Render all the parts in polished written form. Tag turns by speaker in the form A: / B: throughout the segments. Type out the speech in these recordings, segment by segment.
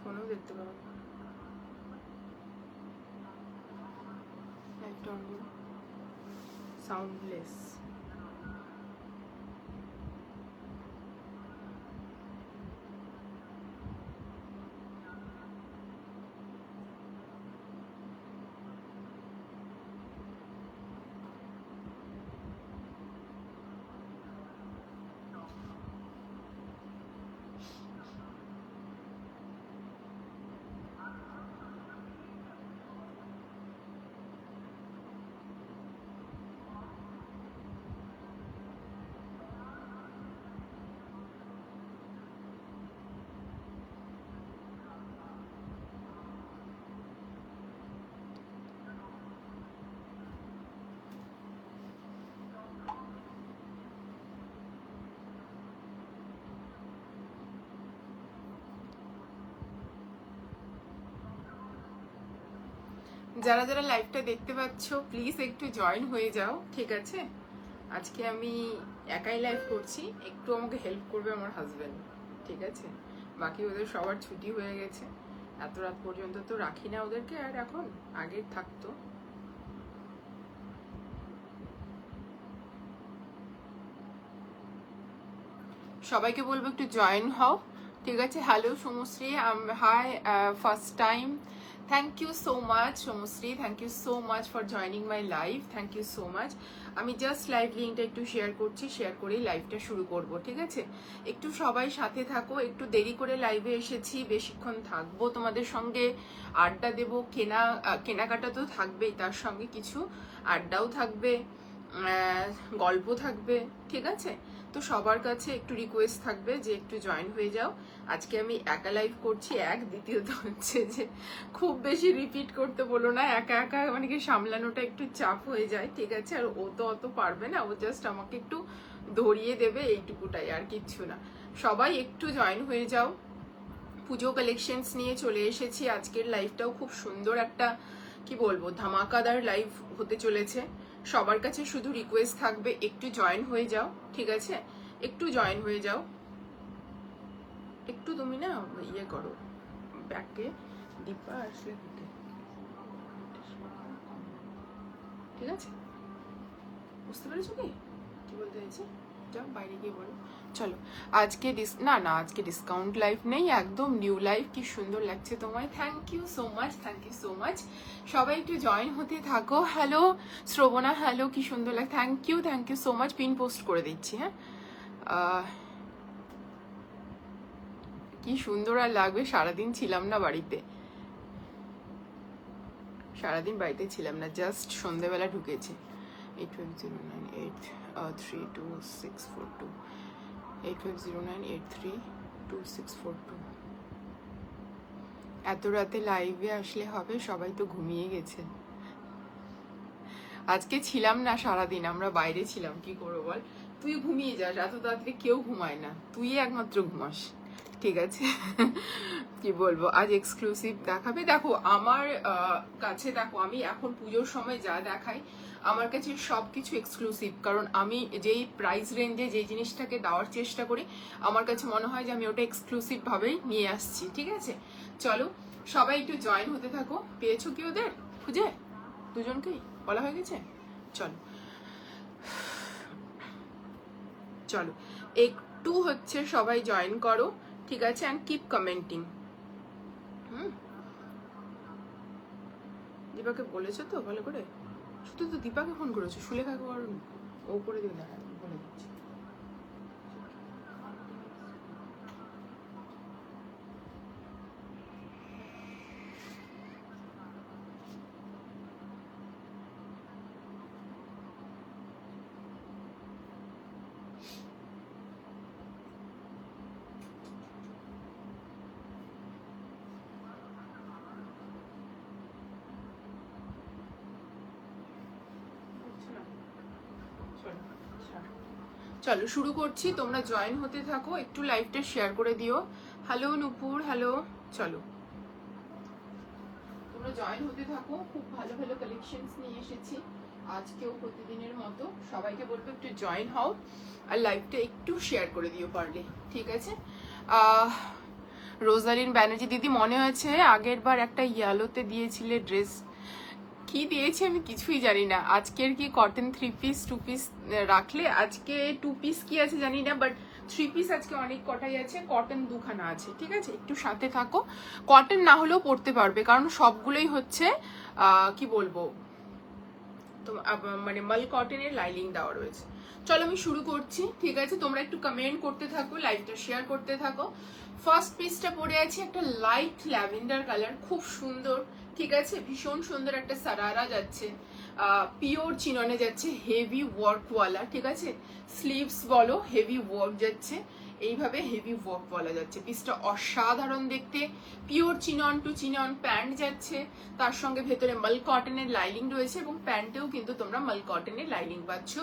A: ফোনেও দেখতে পাবো। লাইভটা অন করো, সাউন্ডলেস। যারা যারা লাইভটা দেখতে পাচ্ছ প্লিজ একটু জয়েন হয়ে যাও, ঠিক আছে? আজকে আমি একাই লাইভ করছি, একটু আমাকে হেল্প করবে আমার হাজবেন্ড, ঠিক আছে? বাকি ওদের সবার ছুটি হয়ে গেছে, এত রাত পর্যন্ত তো রাখি না ওদেরকে, আর এখন আগে থাকতো। সবাইকে বলবো একটু জয়েন হও, ঠিক আছে? Hello Samashree, hi, first time. Thank you so much Samashree, thank you so much for joining my live, thank you so much. আমি জাস্ট লাইভ লিঙ্কটা একটু শেয়ার করছি, শেয়ার করেই লাইভটা শুরু করব, ঠিক আছে? একটু সবাই সাথে থাকো, একটু দেরি করে লাইভে এসেছি, বেশিক্ষণ থাকবো তোমাদের সঙ্গে, আড্ডা দেবো, কেনাকাটা তো থাকবেই, তার সঙ্গে কিছু আড্ডাও থাকবে, গল্প থাকবে, ঠিক আছে? তো সবার কাছে একটু রিকোয়েস্ট থাকবে যে একটু জয়েন হয়ে যাও। আজকে আমি একা লাইভ করছি, দ্বিতীয়ত হচ্ছে যে খুব বেশি রিপিট করতে বলো না, একা একা মানে কি সামলানোটা একটু চাপ হয়ে যায়, ঠিক আছে? আর ও তো অত পারবে না, ও জাস্ট আমাকে একটু ধরিয়ে দেবে, এইটুকুটাই, আর কিচ্ছু না। সবাই একটু জয়েন হয়ে যাও। পুজো কালেকশনস নিয়ে চলে এসেছি, আজকের লাইভটাও খুব সুন্দর একটা, কি বলবো, ধামাকাদার লাইভ হতে চলেছে। সবার কাছে শুধু রিকোয়েস্ট থাকবে একটু জয়েন হয়ে যাও, ঠিক আছে? একটু জয়েন হয়ে যাও, একটু তুমি না ইয়ে করো, ব্যাকে দীপা আসলে দিতে, ঠিক আছে? বুঝতে পেরেছো কি বলতে চাইছি? যাও বাইরে গিয়ে বলো। চলো, আজকে আজকে ডিসকাউন্ট লাইভ নেই, একদম নিউ লাইভ। কি সুন্দর লাগছে তোমায়, thank you so much, thank you so much. সবাই একটু জয়েন হতে থাকো। হ্যালো শ্রবণা, হ্যালো, কি সুন্দর লাগে, thank you so much. Pin post করে দিচ্ছি, হ্যাঁ? কি সুন্দর আর লাগবে, সারাদিন ছিলাম না বাড়িতে, সারাদিন বাড়িতে ছিলাম না, জাস্ট সন্ধ্যেবেলা ঢুকেছি। 8509832642, 8509832642। এত রাতে লাইভে আসলে হবে? সবাই তো ঘুমিয়ে গেছে। আজকে ছিলাম না সারাদিন, আমরা বাইরে ছিলাম, কি করবো বল? তুই ঘুমিয়ে যাস, এত তাড়াতাড়ি কেউ ঘুমায় না, তুই একমাত্র ঘুমাস, ঠিক আছে? কি বলবো, আজ এক্সক্লুসিভ দেখাবে। দেখো আমার কাছে, দেখো আমি এখন পুজোর সময় যা দেখাই, আমার কাছে সবকিছু এক্সক্লুসিভ, কারণ আমি যেই প্রাইস রেঞ্জে যে জিনিসটাকে দেওয়ার চেষ্টা করি, আমার কাছে মনে হয় যে আমি ওটা এক্সক্লুসিভ ভাবেই নিয়ে আসছি, ঠিক আছে? চলো সবাই একটু জয়েন হতে থাকো। পেয়েছো কি ওদের খুঁজে? দুজনকেই বলা হয়ে গেছে। চলো চলো একটু হচ্ছে সবাই জয়েন করো, ঠিক আছে? And keep commenting. দীপাকে বলেছো তো ভালো করে? শুধু তো দীপাকে ফোন করেছো, সুলেখাকে করনি? ও করে দিও না, বলে দিচ্ছি। চলো শুরু করছি, তোমরা জয়েন হতে থাকো, একটু লাইভটা শেয়ার করে দিও। হ্যালো নুপুর, হ্যালো। চলো তোমরা জয়েন হতে থাকো, খুব ভালো ভালো কালেকশনস নিয়ে এসেছি আজকেও প্রতিদিনের মতো। সবাইকে বলবো একটু জয়েন হও, আর লাইভটা একটু শেয়ার করে দিও পারলে, ঠিক আছে? রোজালিন ব্যানার্জি দিদি, মনে হয়েছে আগের বার একটা ইয়েলোতে দিয়েছিলে ড্রেস, কি দিয়েছি আমি কিছুই জানি না। আজকের কি কটন 3 পিস 2 পিস রাখলে? আজকে 2 পিস কি আছে জানি না, বাট 3 পিস আজকে অনেক কটাই আছে, কটন 2খানা আছে, ঠিক আছে? একটু সাথে থাকো, কটন না হলেও পরতে পারবে, কারণ সবগুলোই হচ্ছে কি বলবো, তো মানে মাল কটনের লাইনিং দেওয়া রয়েছে। চলো আমি শুরু করছি, ঠিক আছে? তোমরা একটু কমেন্ট করতে থাকো, লাইভটা শেয়ার করতে থাকো। ফার্স্ট পিসটা পরে আছে একটা লাইট ল্যাভেন্ডার কালার, খুব সুন্দর, ঠিক আছে? ভীষণ সুন্দর একটা সারারা যাচ্ছে, পিওর চিননে যাচ্ছে, হেভি ওয়ার্কওয়ালা, ঠিক আছে? স্লিভস বলো হেভি ওয়ার্ক যাচ্ছে, এইভাবে হেভি ওয়ার্ক বলা যাচ্ছে। পিসটা অসাধারণ দেখতে, pure chinon to chinon pant যাচ্ছে, তার সঙ্গে ভেতরে মাল কটনের লাইনিং রয়েছে, এবং প্যান্টেও কিন্তু তোমরা মাল কটনের লাইনিং পাচ্ছ,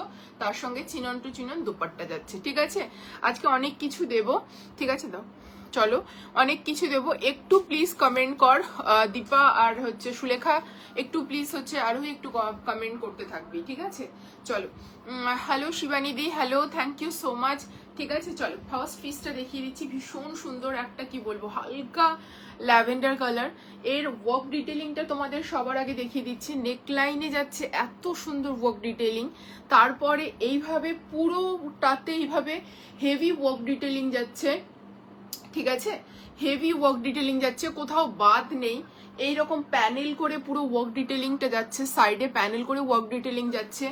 A: তার সঙ্গে চিনন টু চিনন দুপাট্টা যাচ্ছে, ঠিক আছে? আজকে অনেক কিছু দেব, ঠিক আছে? দাও, চলো অনেক কিছু দেব। একটু প্লিজ কমেন্ট কর দীপা আর হচ্ছে সুলেখা, একটু প্লিজ হচ্ছে আরো একটু কমেন্ট করতে থাকবি, ঠিক আছে? চলো, hello Shivani di, hello, thank you so much, ঠিক আছে? চলো ফার্স্ট পিসটা দেখিয়ে দিচ্ছি, ভীষণ সুন্দর একটা কি বলবো হালকা ল্যাভেন্ডার কালার। এর ওয়ার্ক ডিটেলিংটা তোমাদের সবার আগে দেখিয়ে দিচ্ছি, নেকলাইনে যাচ্ছে এত সুন্দর ওয়ার্ক ডিটেলিং, তারপরে এইভাবে পুরোটাতে এইভাবে হেভি ওয়ার্ক ডিটেলিং যাচ্ছে, ঠিক আছে? হেভি ওয়ার্ক ডিটেলিং যাচ্ছে, কোথাও বাদ নেই, এইরকম প্যানেল করে পুরো ওয়ার্ক ডিটেলিংটা যাচ্ছে, সাইডে প্যানেল করে ওয়ার্ক ডিটেলিং যাচ্ছে,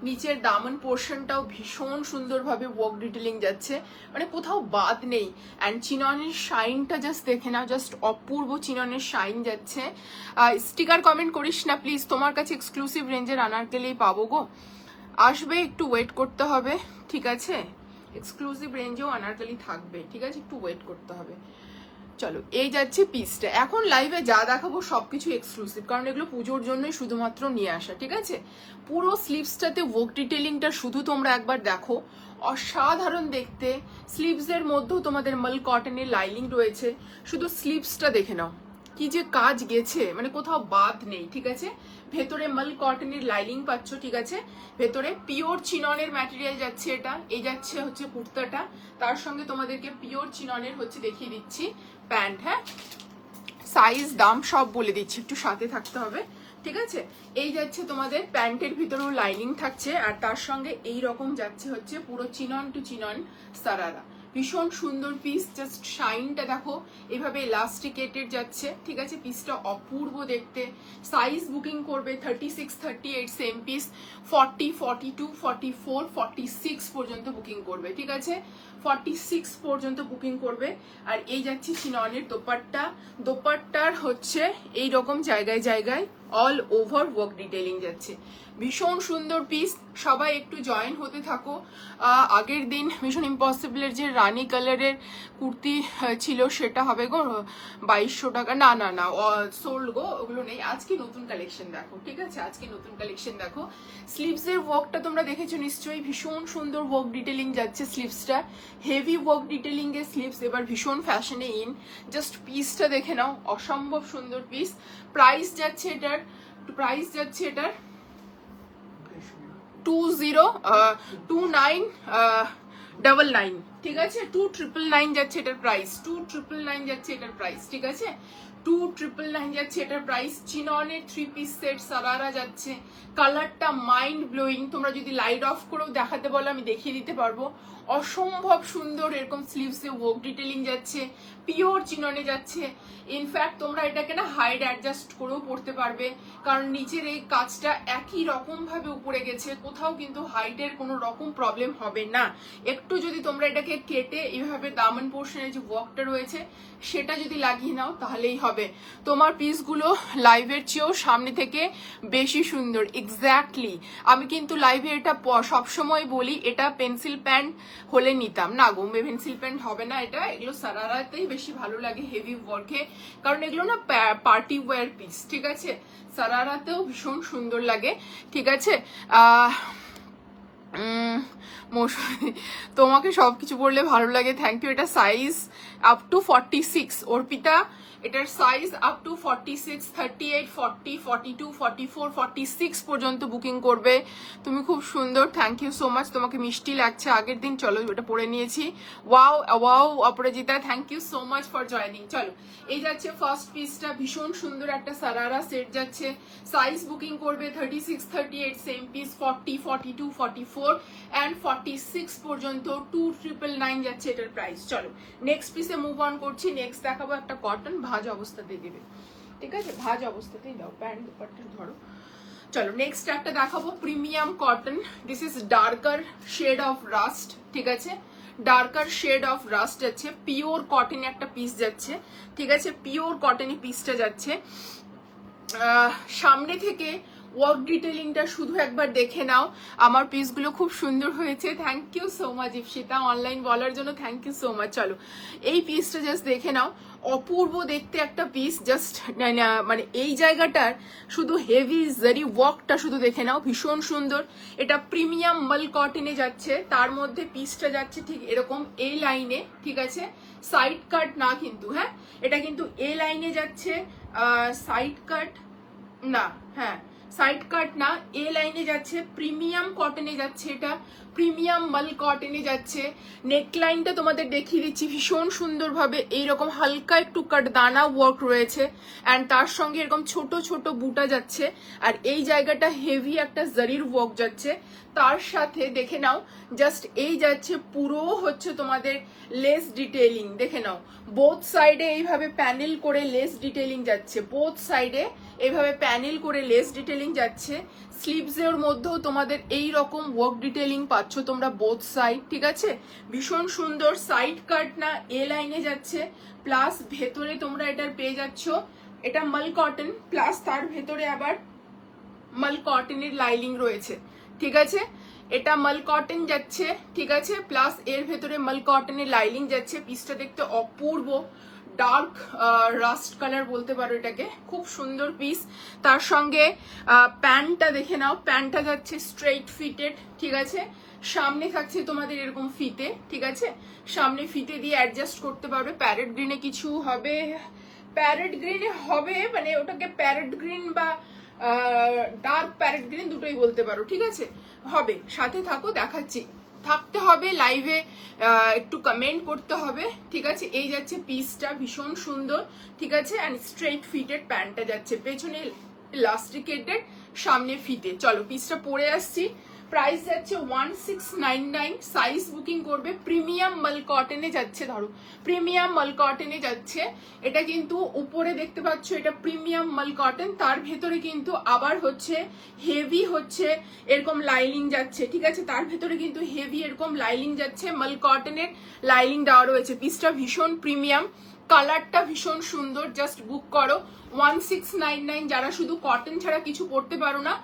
A: নিচের দামন পোর্শনটাও ভীষণ সুন্দরভাবে ওয়ার্ক ডিটেলিং যাচ্ছে, মানে কোথাও বাদ নেই। অ্যান্ড চিননের শাইনটা জাস্ট দেখে নাও, জাস্ট অপূর্ব চিননের শাইন যাচ্ছে। স্টিকার কমেন্ট করিস না প্লিজ, তোমার কাছে এক্সক্লুসিভ রেঞ্জের আনারকেলেই পাবো গো, আসবে, একটু ওয়েট করতে হবে, ঠিক আছে? এক্সক্লুসিভ রেঞ্জেও আনারকলি থাকবে, ঠিক আছে? একটু ওয়েট করতে হবে। চলো, এই যাচ্ছে পিসটা। এখন লাইভে যা দেখাবো সবকিছু এক্সক্লুসিভ, কারণ এগুলো পুজোর জন্যই শুধুমাত্র নিয়ে আসা, ঠিক আছে? পুরো স্লিভসটাতে ওয়ার্ক ডিটেলিংটা শুধু তোমরা একবার দেখো, অসাধারণ দেখতে। স্লিভসের মধ্যেও তোমাদের মাল কটনের লাইনিং রয়েছে, শুধু স্লিভসটা দেখে নাও কি যে কাজ গেছে, মানে কোথাও বাদ নেই, ঠিক আছে? ভেতরে মাল কটনের লাইনিং পাচ্ছ, ঠিক আছে? ভেতরে পিওর চিননের ম্যাটেরিয়াল যাচ্ছে, এটা এই যাচ্ছে হচ্ছে কুর্তাটা, তার সঙ্গে তোমাদেরকে পিওর চিননের হচ্ছে দেখিয়ে দিচ্ছি প্যান্ট, হ্যাঁ? সাইজ দাম সব বলে দিচ্ছি, একটু সাথে থাকতে হবে, ঠিক আছে? এই যাচ্ছে তোমাদের প্যান্টের ভিতরেও লাইনিং থাকছে, আর তার সঙ্গে এই রকম যাচ্ছে হচ্ছে পুরো চিনন টু চিনন সারারা, ভীষণ সুন্দর পিস, জাস্ট শাইনটা দেখো, এভাবে ইলাস্টিকেটেড যাচ্ছে, ঠিক আছে? পিসটা অপূর্ব দেখতে। সাইজ বুকিং করবে 36, 38 সেম পিস, 40, 42, 44, 46 পর্যন্ত বুকিং করবে, ঠিক আছে? 46 পর্যন্ত বুকিং করবে। আর এই যাচ্ছে চিননের দোপাট্টা, দোপাট্টার হচ্ছে এই রকম জায়গায় জায়গায় অল ওভার ওয়ার্ক ডিটেলিং যাচ্ছে, ভীষণ সুন্দর পিস। সবাই একটু জয়েন হতে থাকো। আগের দিন মিশন ইম্পসিবলের যে রানি কালারের কুর্তি ছিল সেটা হবে গো 2200 টাকা, না না না সোল্ড গো, ওগুলো নেই। আজকে নতুন কালেকশন দেখো, ঠিক আছে? আজকে নতুন কালেকশন দেখো। স্লিভসের ওয়ার্কটা তোমরা দেখেছো নিশ্চয়ই, ভীষণ সুন্দর ওয়ার্ক ডিটেলিং যাচ্ছে স্লিভসটা, হেভি ওয়ার্ক ডিটেলিং এর স্লিভস এবার ভীষণ ফ্যাশনে ইন। জাস্ট পিসটা দেখে নাও, অসম্ভব সুন্দর পিস। প্রাইস যাচ্ছে এটার 2999, ঠিক আছে? 2999 যাচ্ছে এটার প্রাইস, 2999 যাচ্ছে এটার প্রাইস, ঠিক আছে? 2999 যাচ্ছে এটার প্রাইস। চিননের 3 পিস সেট সারারা যাচ্ছে, কালারটা মাইন্ড ব্লোয়িং। তোমরা যদি লাইট অফ করেও দেখাতে বলো আমি দেখিয়ে দিতে পারবো, অসম্ভব সুন্দর। এরকম স্লিভসে ওয়ার্ক ডিটেলিং যাচ্ছে, পিওর চিননে যাচ্ছে। ইনফ্যাক্ট তোমরা এটাকে না হাইড অ্যাডজাস্ট করেও পড়তে পারবে, কারণ নিচের এই কাজটা একই রকম ভাবে উপরে গেছে, কোথাও কিন্তু হাইটের কোনো রকম প্রবলেম হবে না। একটু যদি তোমরা এটাকে কেটে এইভাবে দামন পোর্শনে যে ওয়ার্কটা রয়েছে সেটা যদি লাগিয়ে নাও তাহলেই হবে। তোমার পিসগুলো লাইভের চেয়েও সামনে থেকে বেশি সুন্দর। এক্স্যাক্টলি, আমি কিন্তু লাইভে এটা সবসময় বলি, এটা পেন্সিল প্যান্ট হলে নিতাম না গো, পেন্সিল প্যান্ট হবে না এটা, এগুলো সারারাতেই বেশি ভালো লাগে হেভি ওয়ার্কে, কারণ এগুলো না পার্টি ওয়্যার পিস, ঠিক আছে? সারারাতেও ভীষণ সুন্দর লাগে, ঠিক আছে? তোমাকে সবকিছু বললে ভালো লাগে, থ্যাংক ইউ। এটা সাইজ আপ টু 46। অর্পিতা এটার সাইজ আপ টু 46, 38, 40, 42, 44, 46 পর্যন্ত বুকিং করবে। তুমি খুব সুন্দর, থ্যাংক ইউ সো মাচ। তোমাকে মিষ্টি লাগছে আগের দিন, চলো এটা পরে নিয়েছি। Wow wow Aparajita, thank you so much for joining. চলো এই যাচ্ছে ফার্স্ট পিসটা, ভীষণ সুন্দর একটা সারারা সেট যাচ্ছে। সাইজ বুকিং করবে 36, 38 সেম পিস, 40, 42, 44 অ্যান্ড 46 পর্যন্ত 2999 যাচ্ছে এটার প্রাইস। চলো নেক্সট পিসে মুভ অন করছি। নেক্সট দেখাবো একটা কটন, ভাজ অবস্থাতেই দেবে, ঠিক আছে, ভাজ অবস্থাতেই দাও, প্যান্ট দুপাট্টা ধরো। চলো নেক্সট একটা দেখাবো premium cotton. This is darker shade of rust, ঠিক আছে, ডার্কার শেড অফ রাস্ট যাচ্ছে, পিওর কটন একটা পিস যাচ্ছে, ঠিক আছে, পিওর কটনি পিসটা যাচ্ছে। সামনে থেকে ওয়ার্ক ডিটেলিংটা শুধু একবার দেখে নাও। আমার পিসগুলো খুব সুন্দর হয়েছে, thank you so much Ipsita, online বলার জন্য থ্যাংক ইউ সো মাচ। চলো এই পিসটা জাস্ট দেখে নাও, অপূর্ব দেখতে একটা পিস। জাস্ট মানে এই জায়গাটার শুধু হেভি জারি ওয়ার্কটা শুধু দেখে নাও, ভীষণ সুন্দর। এটা প্রিমিয়াম মাল কটনে যাচ্ছে, তার মধ্যে পিসটা যাচ্ছে ঠিক এরকম এ লাইনে, ঠিক আছে, সাইড কাট না কিন্তু, হ্যাঁ এটা কিন্তু এ লাইনে যাচ্ছে, সাইড কাট না, হ্যাঁ সাইড কাট না, এ লাইনে যাচ্ছে, প্রিমিয়াম কটনে যাচ্ছে, এটা প্রিমিয়াম মাল কটনে যাচ্ছে। নেকলাইনটা তোমাদের দেখিয়ে দিচ্ছি, ভীষণ সুন্দরভাবে এইরকম হালকা একটু কাট দানা ওয়ার্ক রয়েছে, অ্যান্ড তার সঙ্গে এরকম ছোট ছোট বুটা যাচ্ছে, আর এই জায়গাটা হেভি একটা জারির ওয়ার্ক যাচ্ছে। তার সাথে দেখে নাও জাস্ট এই যাচ্ছে পুরো হচ্ছে তোমাদের লেস ডিটেইলিং, দেখে নাও বোথ সাইডে এইভাবে প্যানেল করে লেস ডিটেইলিং যাচ্ছে, বোথ সাইডে এইভাবে প্যানেল করে লেস ডিটেইলিং যাচ্ছে। স্লিভসের মধ্যেও তোমাদের এই রকম ওয়ার্ক ডিটেইলিং পাচ্ছ তোমরা বোথ সাইড, ঠিক আছে, ভীষণ সুন্দর। সাইড কাট না, এ লাইনে যাচ্ছে, প্লাস ভেতরে তোমরা এটার পেয়ে যাচ্ছ, এটা মাল কটন, প্লাস তার ভেতরে আবার মাল কটনের লাইনিং রয়েছে, ঠিক আছে, এটা মাল কটন যাচ্ছে, ঠিক আছে, প্লাস এর ভেতরে মাল কটনের লাইনিং যাচ্ছে। পিসটা দেখতে অপূর্ব, ডার্ক রাস্ট কালার বলতে পারো এটাকে, খুব সুন্দর পিস। তার সঙ্গে প্যান্টটা দেখে নাও, প্যান্টটা যাচ্ছে স্ট্রেইট ফিটেড, ঠিক আছে, সামনে থাকছে তোমাদের এরকম ফিতে, ঠিক আছে, সামনে ফিতে দিয়ে অ্যাডজাস্ট করতে পারবে। প্যারেট গ্রিনে কিছু হবে, প্যারেট গ্রিনে হবে, মানে ওটাকে প্যারেট গ্রিন বা ডার্ক প্যারেট গ্রিন দুটোই বলতে পারো, ঠিক আছে, হবে। সাথে থাকো, দেখাচ্ছি, থাকতে হবে লাইভে, একটু কমেন্ট করতে হবে, ঠিক আছে। এই যাচ্ছে পিসটা, ভীষণ সুন্দর, ঠিক আছে, অ্যান্ড স্ট্রেইট ফিটেড প্যান্টটা যাচ্ছে, পেছনে ইলাস্টিকেটেড, সামনে ফিতে। চলো পিসটা পরে আসছি। প্রাইস যাচ্ছে 1699, সাইজ বুকিং করবে। প্রিমিয়াম মাল কটনে যাচ্ছে, ধরো প্রিমিয়াম মাল কটনে যাচ্ছে, এটা কিন্তু উপরে দেখতে পাচ্ছ এটা প্রিমিয়াম মাল কটন, তার ভেতরে কিন্তু আবার হচ্ছে হেভি হচ্ছে এরকম লাইনিং যাচ্ছে, ঠিক আছে, তার ভেতরে কিন্তু হেভি এরকম লাইনিং যাচ্ছে, মাল কটনের লাইনিং দেওয়া রয়েছে। পিসটা ভীষণ প্রিমিয়াম, কালারটা ভীষণ সুন্দর, জাস্ট বুক করো 1699। যারা শুধু কটন ছাড়া কিছু পড়তে পারো না,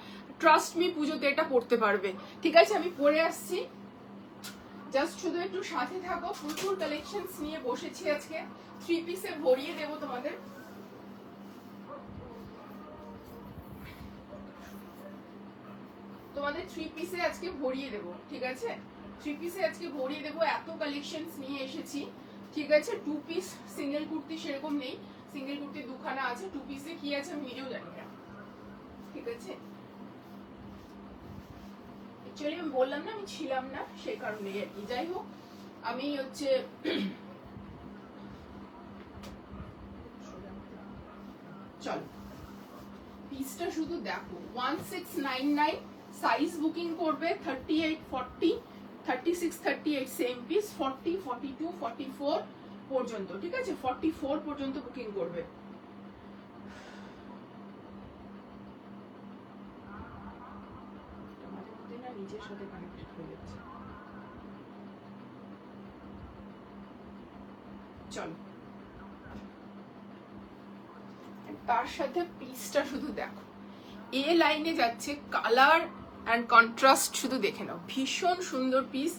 A: ট্রাস্ট মি পুজোতে এটা পড়তে পারবে, ঠিক আছে। আমি পরে আসছি, জাস্ট শুধু একটু সাথে থাকো। প্রচুর কালেকশনস নিয়ে বসেছি আজকে, 3 পিসে ভরিয়ে দেবো তোমাদের। তোমাদের 3 পিসে আজকে ভরিয়ে দেবো, ঠিক আছে, 3 পিসে আজকে ভরিয়ে দেবো, এত কালেকশনস নিয়ে এসেছি, ঠিক আছে। 2 পিস সিঙ্গেল কুর্তি সেরকম নেই, সিঙ্গেল কুর্তি দুখানা আছে, 2 পিসে কি আছে আমি নিজেও জানি না, ঠিক আছে। অ্যাকচুয়ালি আমি বললাম না আমি ছিলাম না, সেই কারণে আর কি। যাই হোক, আমি হচ্ছে চলো পিসটা শুধু দেখো, 1699, সাইজ বুকিং করবে 38, 40, 36, 38 সেম পিস, 40, 42, 44 পর্যন্ত, ঠিক আছে, 44 পর্যন্ত বুকিং করবে। নিজের সাথে কানেক্টেড হয়ে যাচ্ছে, চলো তার সাথে পিসটা শুধু দেখো, এ লাইনে যাচ্ছে, কালার অ্যান্ড কন্ট্রাস্ট শুধু দেখে নাও, ভীষণ সুন্দর পিস,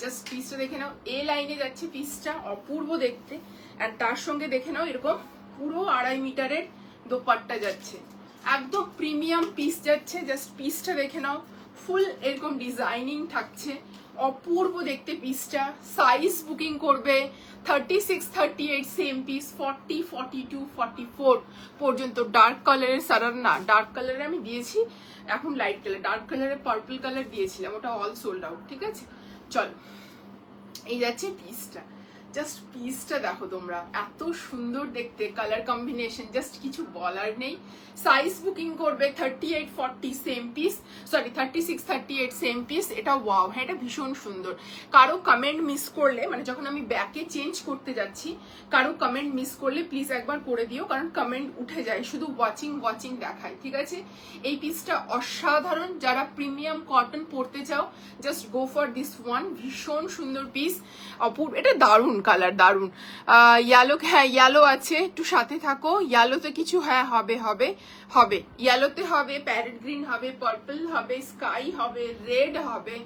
A: জাস্ট পিসটা দেখে নাও, এ লাইনে যাচ্ছে পিসটা, অপূর্ব দেখতে। অ্যান্ড তার সঙ্গে দেখে নাও এরকম পুরো 2.5 মিটারের দোপাট্টা যাচ্ছে, একদম প্রিমিয়াম পিস যাচ্ছে, জাস্ট পিসটা দেখে নাও, ফুল এরকম ডিজাইনিং থাকছে, অপূর্ব দেখতে পিসটা। সাইজ বুকিং করবে 36, 38 সেম পিস, 40, 42, 44 পর্যন্ত। ডার্ক কালারের সারার না, ডার্ক কালারে আমি দিয়েছি, এখন লাইট কালার, ডার্ক কালারে পার্পল কালার দিয়েছিলাম, ওটা অল সোল্ড আউট। ঠিক আছে, চলো এই যাচ্ছে পিসটা। জাস্ট পিসটা দেখো তোমরা, এত সুন্দর দেখতে, কালার কম্বিনেশন জাস্ট কিছু বলার নেই। সাইজ বুকিং করবে 38, 40 same piece, sorry 36, 38 same piece. এটা ওয়াও, হ্যাঁ এটা ভীষণ সুন্দর। কারো কমেন্ট মিস করলে, মানে যখন আমি ব্যাকে চেঞ্জ করতে যাচ্ছি, কারো কমেন্ট মিস করলে প্লিজ একবার করে দিও, কারণ কমেন্ট উঠে যায়, শুধু ওয়াচিং দেখায়। ঠিক আছে, এই পিসটা অসাধারণ। যারা প্রিমিয়াম কটন পরতে চাও, just go for this one. ভীষণ সুন্দর পিস, অপূর্ব। এটা দারুণ কালার, দারুণ। ইয়েলো, হ্যাঁ ইয়েলো আছে, একটু সাথে থাকো। ইয়েলোতে কিছু হ্যাঁ হবে, ইয়েলোতে হবে, প্যারেট গ্রিন হবে, পার্পল হবে, স্কাই হবে, রেড হবে,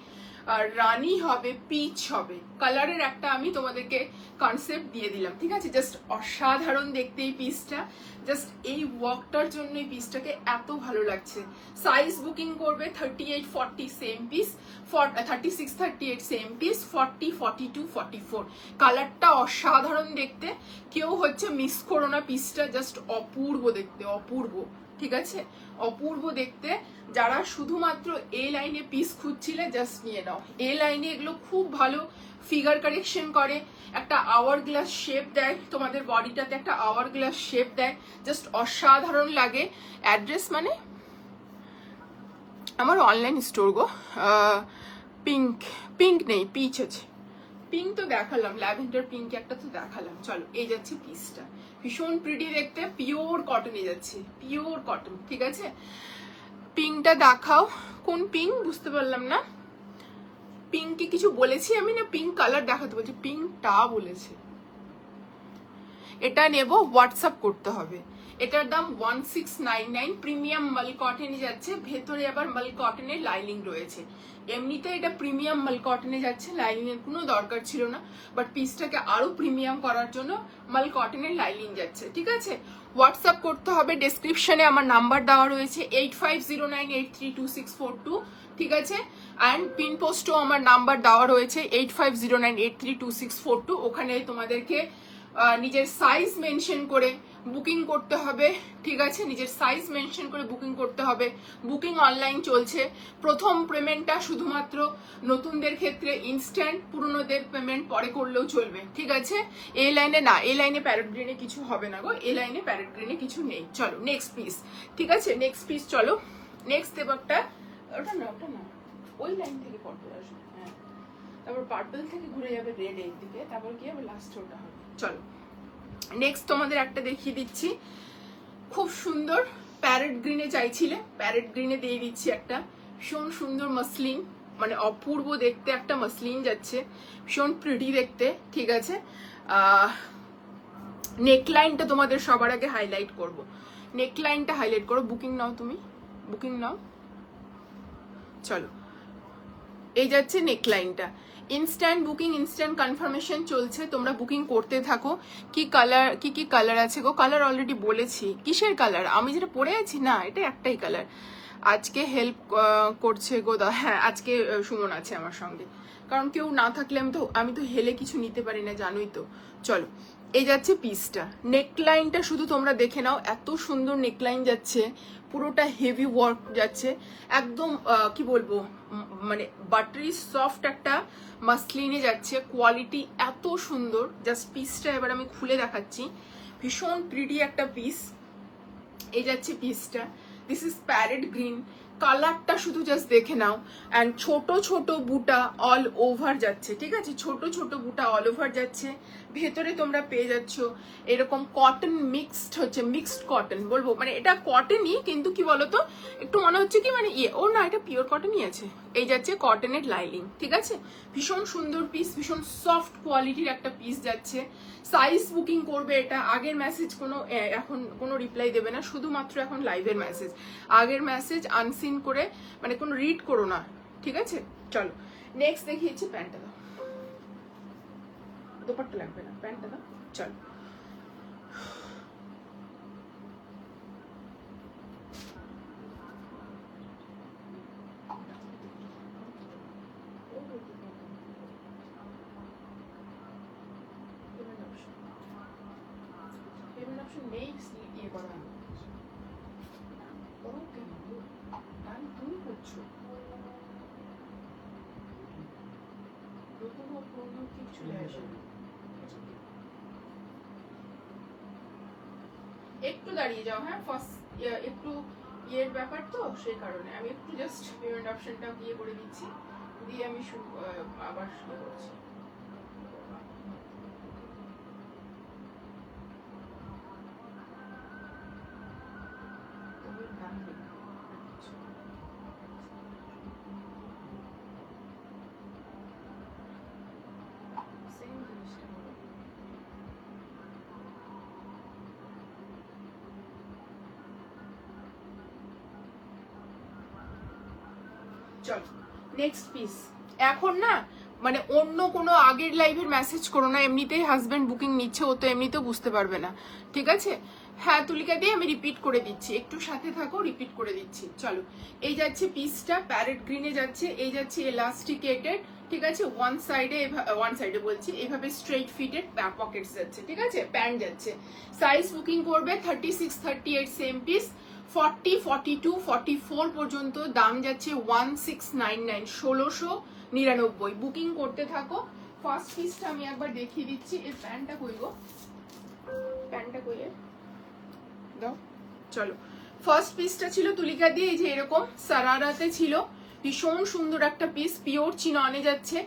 A: আর রানি হবে, পিচ হবে। কালারের একটা আমি তোমাদেরকে কনসেপ্ট দিয়ে দিলাম। ঠিক আছে, জাস্ট অসাধারণ দেখতে এই পিসটা। জাস্ট এই ওয়ার্কটার জন্য এই পিসটাকে এত ভালো লাগছে। সাইজ বুকিং করবে 38, 40 সেম পিস, 36, 38 সেম পিস, 40, 42, 44। কালারটা অসাধারণ দেখতে, কেউ হচ্ছে মিস করো না পিসটা। জাস্ট অপূর্ব দেখতে, অপূর্ব। ঠিক আছে, অপূর্ব দেখতে। যারা শুধুমাত্র এ লাইনে পিস খুঁজছিলে, জাস্ট নিয়ে নাও। এ লাইনে এগুলো খুব ভালো ফিগার কারেকশন করে, একটা আওয়ার গ্লাস শেপ দেয়, তোমাদের বডিটাতে একটা আওয়ার গ্লাস শেপ দেয়, জাস্ট অসাধারণ লাগে। অ্যাড্রেস মানে আমার অনলাইন স্টোর গো। পিঙ্ক নেই, পিচ আছে। পিঙ্ক তো দেখালাম, ল্যাভেন্ডার পিঙ্ক একটা তো দেখালাম। চলো এই যাচ্ছে পিসটা, ভীষণ প্রিটি দেখতে, পিওর কটনে যাচ্ছে, পিওর কটন। ঠিক আছে, পিঙ্কটা দেখাও। কোন পিঙ্ক বুঝতে পারলাম না। পিঙ্কে কিছু বলেছি আমি, না পিঙ্ক কালার দেখাতে বলছি, পিঙ্কটা বলেছে। এটা নেব, হোয়াটসঅ্যাপ করতে হবে। এটার দাম 1699, প্রিমিয়াম মাল কটনে যাচ্ছে, ভেতরে আবার মাল কটনের লাইনিং রয়েছে। এমনিতে এটা প্রিমিয়াম মাল কটনে যাচ্ছে, লাইনিং এর কোনো দরকার ছিল না, বাট পিসটাকে আরো প্রিমিয়াম করার জন্য মাল কটনের লাইনিং যাচ্ছে। ঠিক আছে, হোয়াটসঅ্যাপ করতে হবে। ডেসক্রিপশনে আমার নাম্বার দেওয়া রয়েছে 8509832642। ঠিক আছে, অ্যান্ড পিন পোস্টও আমার নাম্বার দেওয়া রয়েছে 8509832642। ওখানে তোমাদেরকে নিজের সাইজ মেনশন করে বুকিং করতে হবে। ঠিক আছে, নিজের সাইজ মেনশন করে বুকিং করতে হবে। বুকিং অনলাইন চলছে। প্রথম পেমেন্টটা শুধুমাত্র নতুনদের ক্ষেত্রে ইনস্ট্যান্ট, পুরনোদের পেমেন্ট পরে করলেও চলবে। ঠিক আছে, এই লাইনে না, এই লাইনে প্যারেট গ্রিনে কিছু হবে না গো, এই লাইনে প্যারেট গ্রিনে কিছু নেই। চলো নেক্সট পিস। ঠিক আছে, নেক্সট পিস চলো। নেক্সট দেবকটা, ওটা না, ওই লাইন থেকে পরপর আসবে। হ্যাঁ, তারপর পার্পল থেকে ঘুরে যাবে রেড এর দিকে, তারপর কি হবে, লাস্ট ওটা হবে। চলো নেক্সট তোমাদের একটা দেখিয়ে দিচ্ছি, খুব সুন্দর প্যারেট গ্রিনে চাইছিলে, প্যারেট গ্রিনে দিয়ে দিচ্ছি একটা ভীষণ সুন্দর মাসলিন, মানে অপূর্ব দেখতে একটা মাসলিন যাচ্ছে, ভীষণ প্রিটি দেখতে। ঠিক আছে, নেকলাইনটা তোমাদের সবার আগে হাইলাইট করব, নেকলাইনটা হাইলাইট করো। বুকিং নাও, তুমি বুকিং নাও। চলো এই যাচ্ছে নেকলাইনটা। ইনস্ট্যান্ট বুকিং, ইনস্ট্যান্ট কনফার্মেশন চলছে, তোমরা বুকিং করতে থাকো। কি কালার, কি কালার আছে গো? কালার অলরেডি বলেছি। কিসের কালার? আমি যেটা পরে আছি না, এটা একটাই কালার। আজকে হেল্প করছে গো দা, হ্যাঁ আজকে সুমন আছে আমার সঙ্গে, কারণ কেউ না থাকলে আমি তো হেলে কিছু নিতে পারি না, জানোই তো। চলো এই যাচ্ছে পিসটা, নেকলাইনটা শুধু তোমরা দেখে নাও, এত সুন্দর নেকলাইন যাচ্ছে, পুরোটা হেভি ওয়ার্ক যাচ্ছে, একদম কি বলবো, মানে বাটারি সফট একটা মাসলিনে যাচ্ছে, কোয়ালিটি এত সুন্দর। জাস্ট পিসটা এবার আমি খুলে দেখাচ্ছি, ভীষণ প্রিটি একটা পিস। এই যাচ্ছে পিসটা, দিস ইজ প্যারেট গ্রিন, কালারটা শুধু জাস্ট দেখে নাও। অ্যান্ড ছোট ছোট বুটা অল ওভার যাচ্ছে। ঠিক আছে, ছোট ছোট বুটা অল ওভার যাচ্ছে। ভেতরে তোমরা পেয়ে যাচ্ছ এরকম কটন মিক্সড, হচ্ছে মিক্সড কটন বলবো, মানে এটা কটনই কিন্তু কি বলতো একটু মনে হচ্ছে কি মানে ও না, এটা পিওর কটনই আছে। এই যাচ্ছে কটনের লাইনিং। ঠিক আছে, ভীষণ সুন্দর পিস, ভীষণ সফট কোয়ালিটির একটা পিস যাচ্ছে। সাইজ বুকিং করবে, এটা আগের মেসেজ কোনো এখন কোনো রিপ্লাই দেবে না, শুধুমাত্র এখন লাইভের মেসেজ। আগের মেসেজ আনসিন করে মানে কোনো রিড করো না। ঠিক আছে, চলো নেক্সট দেখিয়েছি। প্যান্টটা দাও, দোপাট্টা লাগবে না, প্যান্টটা দাও। চলো অপশন নেই ইয়ে করার। ওকে আমি তুমি করছো কোনো কিছু আসে না। একটু দাঁড়িয়ে যাও, হ্যাঁ ফার্স্ট একটু ইয়ের ব্যাপার তো সেই কারণে আমি একটু জাস্ট পেমেন্ট অপশনটা ইয়ে করে দিচ্ছি, দিয়ে আমি আবার শুরু করছি। চল নেক্সট পিস। এখন না মানে অন্য কোনো আগের লাইভের মেসেজ করো না, এমনিতেই হাজবেন্ড বুকিং নিচ্ছে, ও তো এমনিতেও বুঝতে পারবে না, ঠিক আছে? হ্যাঁ তুলিকা দিয়ে আমি রিপিট করে দিচ্ছি, একটু সাথে থাকো, রিপিট করে দিচ্ছি। চলো, এই যাচ্ছে পিসটা প্যারেট গ্রিনে যাচ্ছে, এই যাচ্ছে এলাস্টিকেটেড, ঠিক আছে? ওয়ান সাইডে বলছি এভাবে স্ট্রেট ফিটেড পকেটস যাচ্ছে, ঠিক আছে? প্যান্ট যাচ্ছে। সাইজ বুকিং করবে 36, 38 সেম পিস, 40, 42, 44 পর্যন্ত দাম যাচ্ছে 1699, 1699। বুকিং করতে থাকো। ফার্স্ট পিসটা আমি একবার দেখিয়ে দিচ্ছি। এর প্যান্টটা কই গো, প্যান্টটা কই দাও। চলো, ফার্স্ট পিসটা ছিল তুলিকা দিয়ে এই যে এরকম সারারাতে ছিল, ভীষণ সুন্দর একটা পিস, পিওর চিননে যাচ্ছে,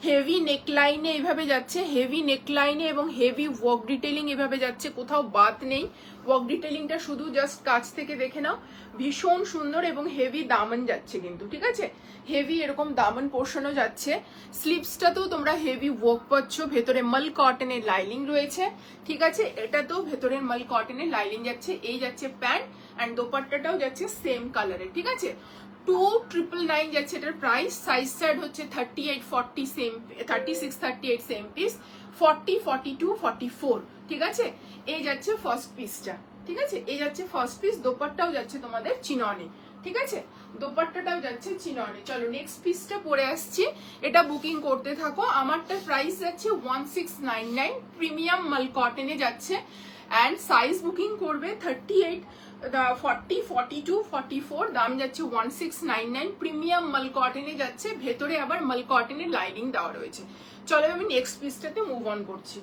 A: হেভি নেকলাইনে এভাবে যাচ্ছে, হেভি নেকলাইনে এবং হেভি ওয়ার্ক ডিটেলিং এভাবে যাচ্ছে, কোথাও বাদ নেই। ওয়ার্ক ডিটেলিংটা শুধু জাস্ট কাছ থেকে দেখে নাও, ভীষণ সুন্দর এবং হেভি দামন যাচ্ছে কিন্তু, ঠিক আছে? হেভি এরকম দামন পোর্শনও যাচ্ছে। স্লিভসটাতেও তোমরা হেভি ওয়ার্ক পাচ্ছ, ভেতরে মাল কটনের লাইনিং রয়েছে, ঠিক আছে? এটাতেও ভেতরের মাল কটনের লাইনিং যাচ্ছে। এই যাচ্ছে প্যান্ট অ্যান্ড দোপাট্টাটাও যাচ্ছে সেম কালারের, ঠিক আছে? 2999 যাচ্ছে এটার প্রাইস। সাইজ স্যাড হচ্ছে 38, 40 সেম, 36, 38 সেম পিস, 40, 42, 44, ঠিক আছে? এই যাচ্ছে ফার্স্ট পিসটা, ঠিক আছে? এই যাচ্ছে ফার্স্ট পিস, দোপাট্টাও যাচ্ছে তোমাদের চিননে, ঠিক আছে? দোপাট্টাটাও যাচ্ছে চিননে। চলো নেক্সট পিসটা পরে আসছি, এটা বুকিং করতে থাকো। আমারটা প্রাইস যাচ্ছে 1699, প্রিমিয়াম মাল কটনে যাচ্ছে অ্যান্ড সাইজ বুকিং করবে 38, 40, 42, 44, দাম যাচ্ছে 1699, প্রিমিয়াম মাল কটনে যাচ্ছে, ভেতরে আবার মাল কটনের লাইনিং দেওয়া রয়েছে। চলো আমি নেক্সট পিসটাতে মুভ অন করছি।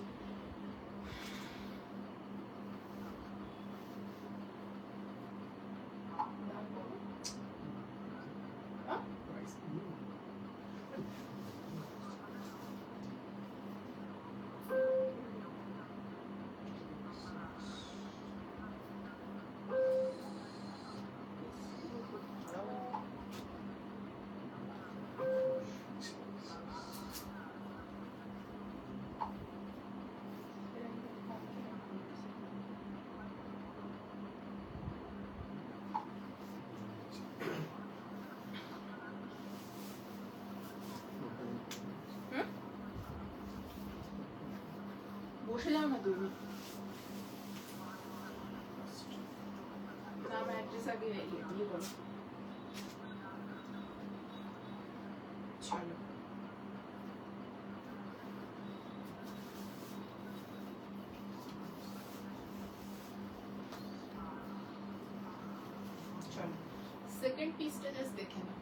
A: বসে যাও না তুমি, নাম অ্যাড্রেস আগে দিয়ে করো। চলো চলো সেকেন্ড পিসটা জাস্ট দেখে নাও,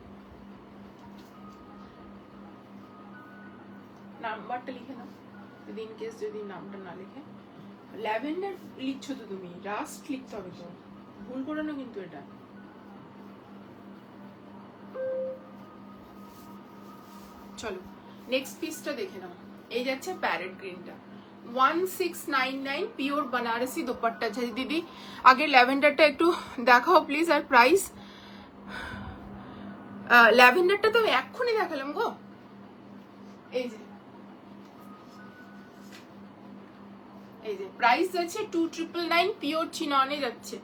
A: নাম্বারটা লিখে নাও যদি ইন কেস যদি নামটা না লিখে। ল্যাভেন্ডার লিখছো তো তুমি, রাস্ট লিখতে হবে তো, ভুল করো না কিন্তু এটা। চলো নেক্সট পিসটা দেখে নাও, এই যাচ্ছে প্যারেট গ্রিনটা, 1699, পিওর বানারসি দোপাট্টা। আচ্ছা দিদি আগে ল্যাভেন্ডারটা একটু দেখাও প্লিজ, আর প্রাইস। ল্যাভেন্ডারটা তো আমি এক্ষুনি দেখালাম গো, এই যে এই যে প্রাইস যাচ্ছে 2999, পিওর চিননে যাচ্ছে,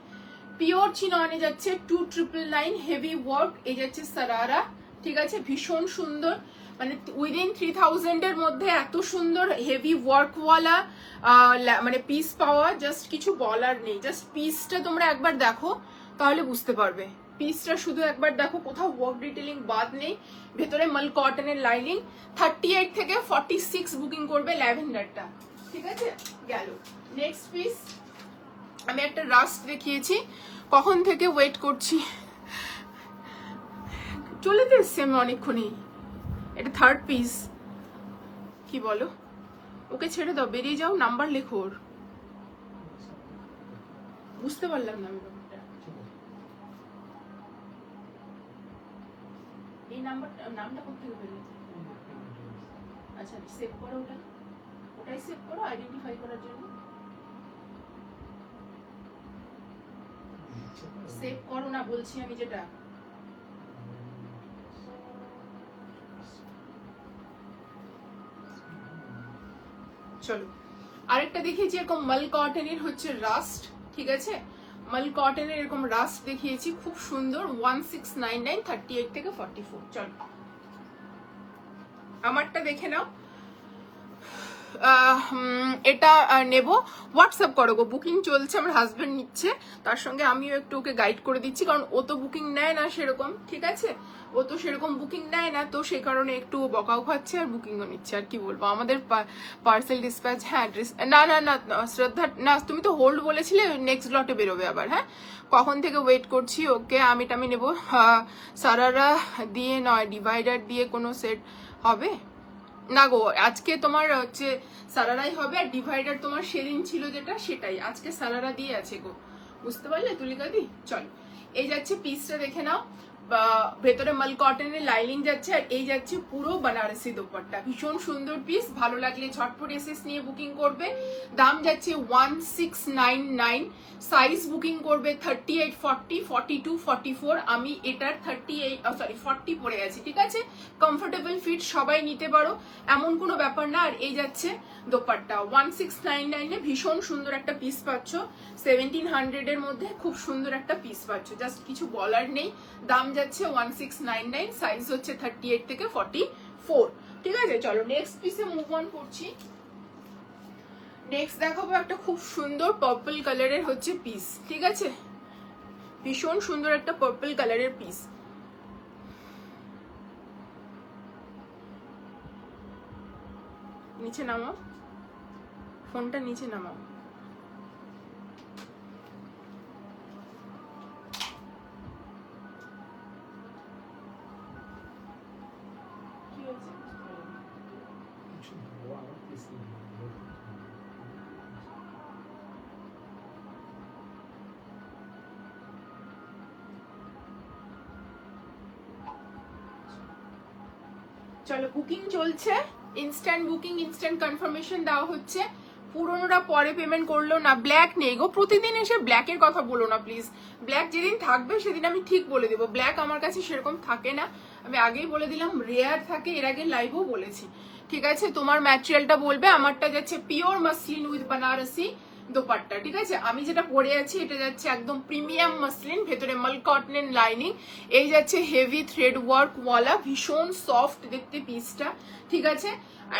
A: পিওর চিননে যাচ্ছে 2999, হেভি ওয়ার্ক। এই যাচ্ছে সারারা, ঠিক আছে? ভীষণ সুন্দর, মানে উইদিন 3000 এর মধ্যে এত সুন্দর হেভি ওয়ার্কওয়ালা মানে পিস পাওয়া জাস্ট কিছু বলার নেই। জাস্ট পিসটা তোমরা একবার দেখো তাহলে বুঝতে পারবে, পিসটা শুধু একবার দেখো, কোথাও ওয়ার্ক ডিটেলিং বাদ নেই, ভেতরে মাল কটনের লাইনিং। 38 থেকে 46 বুকিং করবে ল্যাভেন্ডারটা, ঠিক আছে? গেল নেক্সট পিস। আমি একটা রাস্ট দেখিয়েছি, কখন থেকে ওয়েট করছি, চলে তো এসছি আমি অনেকক্ষণই। এটা থার্ড পিস, কি বলো? ওকে ছেড়ে দাও, বেরিয়ে যাও, নাম্বার লেখো ওর। বুঝতে পারলাম না আমি ব্যাপারটা। এই নামটা কোথেকে পেলে? আচ্ছা সেভ করো, ওটাই সেভ করো আইডেন্টিফাই করার জন্য। সেভ করো না বলছি আমি যেটা। চলো আরেকটা দেখিয়েছি এরকম মাল কটনের হচ্ছে রাস্ট, ঠিক আছে? মাল কটনের এরকম রাস্ট দেখিয়েছি, খুব সুন্দর, 1699, 38 থেকে 44। চলো আমারটা দেখে নাও। এটা নেব, হোয়াটসঅ্যাপ করো গো, বুকিং চলছে, আমার হাজবেন্ড নিচ্ছে, তার সঙ্গে আমিও একটু ওকে গাইড করে দিচ্ছি, কারণ ও তো বুকিং নেয় না সেরকম, ঠিক আছে? ও তো সেরকম বুকিং নেয় না, তো সে কারণে একটু বকাও খাচ্ছে আর বুকিংও নিচ্ছে। আর কি বলবো, আমাদের পার্সেল ডিসপ্যাচ, হ্যাঁ না না না শ্রদ্ধা, না তুমি তো হোল্ড বলেছিলে, নেক্সট লটে বেরোবে আবার। হ্যাঁ, কখন থেকে ওয়েট করছি ওকে। আমি নেবো সারারা দিয়ে নয়, ডিভাইডার দিয়ে কোনো সেট হবে না গো। আজকে তোমার হচ্ছে সারারাই হবে, আর ডিভাইডার তোমার সেদিন ছিল যেটা সেটাই, আজকে সারারা দিয়ে আছে গো, বুঝতে পারলে তুলিকাদি? চল এই যাচ্ছে পিসটা দেখে নাও, ভেতরে মাল কটনের লাইনিং যাচ্ছে, আর এই যাচ্ছে পুরো বানারসি দোপাট্টা, ভীষণ সুন্দর পিস। ভালো লাগলে ঝটপট এসএস নিয়ে বুকিং করবে। দাম যাচ্ছে 1699, সাইজ বুকিং করবে 38, 40, 42, 44। আমি এটার 40 পরে আছি, ঠিক আছে? কমফোর্টেবল ফিট, সবাই নিতে পারো, এমন কোনো ব্যাপার না। আর এই যাচ্ছে দোপাট্টা 1699 এ ভীষণ সুন্দর একটা পিস পাচ্ছ, 1700 এর মধ্যে খুব সুন্দর একটা পিস পাচ্ছ, জাস্ট কিছু বলার নেই। দাম যাচ্ছে 1699, সাইজ হচ্ছে 38 থেকে 44, ঠিক আছে? চলো নেক্সট পিসে মুভ অন করছি। নেক্সট দেখাবো একটা খুব সুন্দর পার্পল কালারের হচ্ছে পিস, ঠিক আছে? ভীষণ সুন্দর একটা পার্পল কালারের পিস। নিচে নামাও, ফোনটা নিচে নামাও। চলো বুকিং চলছে, ইনস্ট্যান্ট বুকিং, ইনস্ট্যান্ট কনফার্মেশন দেওয়া হচ্ছে। পুরোনোরা পরে পেমেন্ট করলো না, ব্ল্যাক নেই গো, প্রতিদিন এসে ব্ল্যাকের কথা বলো না প্লিজ। ব্ল্যাক যেদিন থাকবে সেদিন আমি ঠিক বলে দেবো, ব্ল্যাক আমার কাছে সেরকম থাকে না, আমি আগেই বলে দিলাম, রেয়ার থাকে, এর আগে লাইভও বলেছি, ঠিক আছে? তোমার ম্যাটেরিয়ালটা বলবে, আমারটা যাচ্ছে pure muslin with Banarasi dupatta, ঠিক আছে? আমি যেটা পরে আছি এটা যাচ্ছে একদম প্রিমিয়াম মাসলিন, ভেতরে মাল কটনের লাইনিং, এই যাচ্ছে হেভি থ্রেড ওয়ার্ক ওয়ালা, ভীষণ সফট দেখতে পিসটা, ঠিক আছে?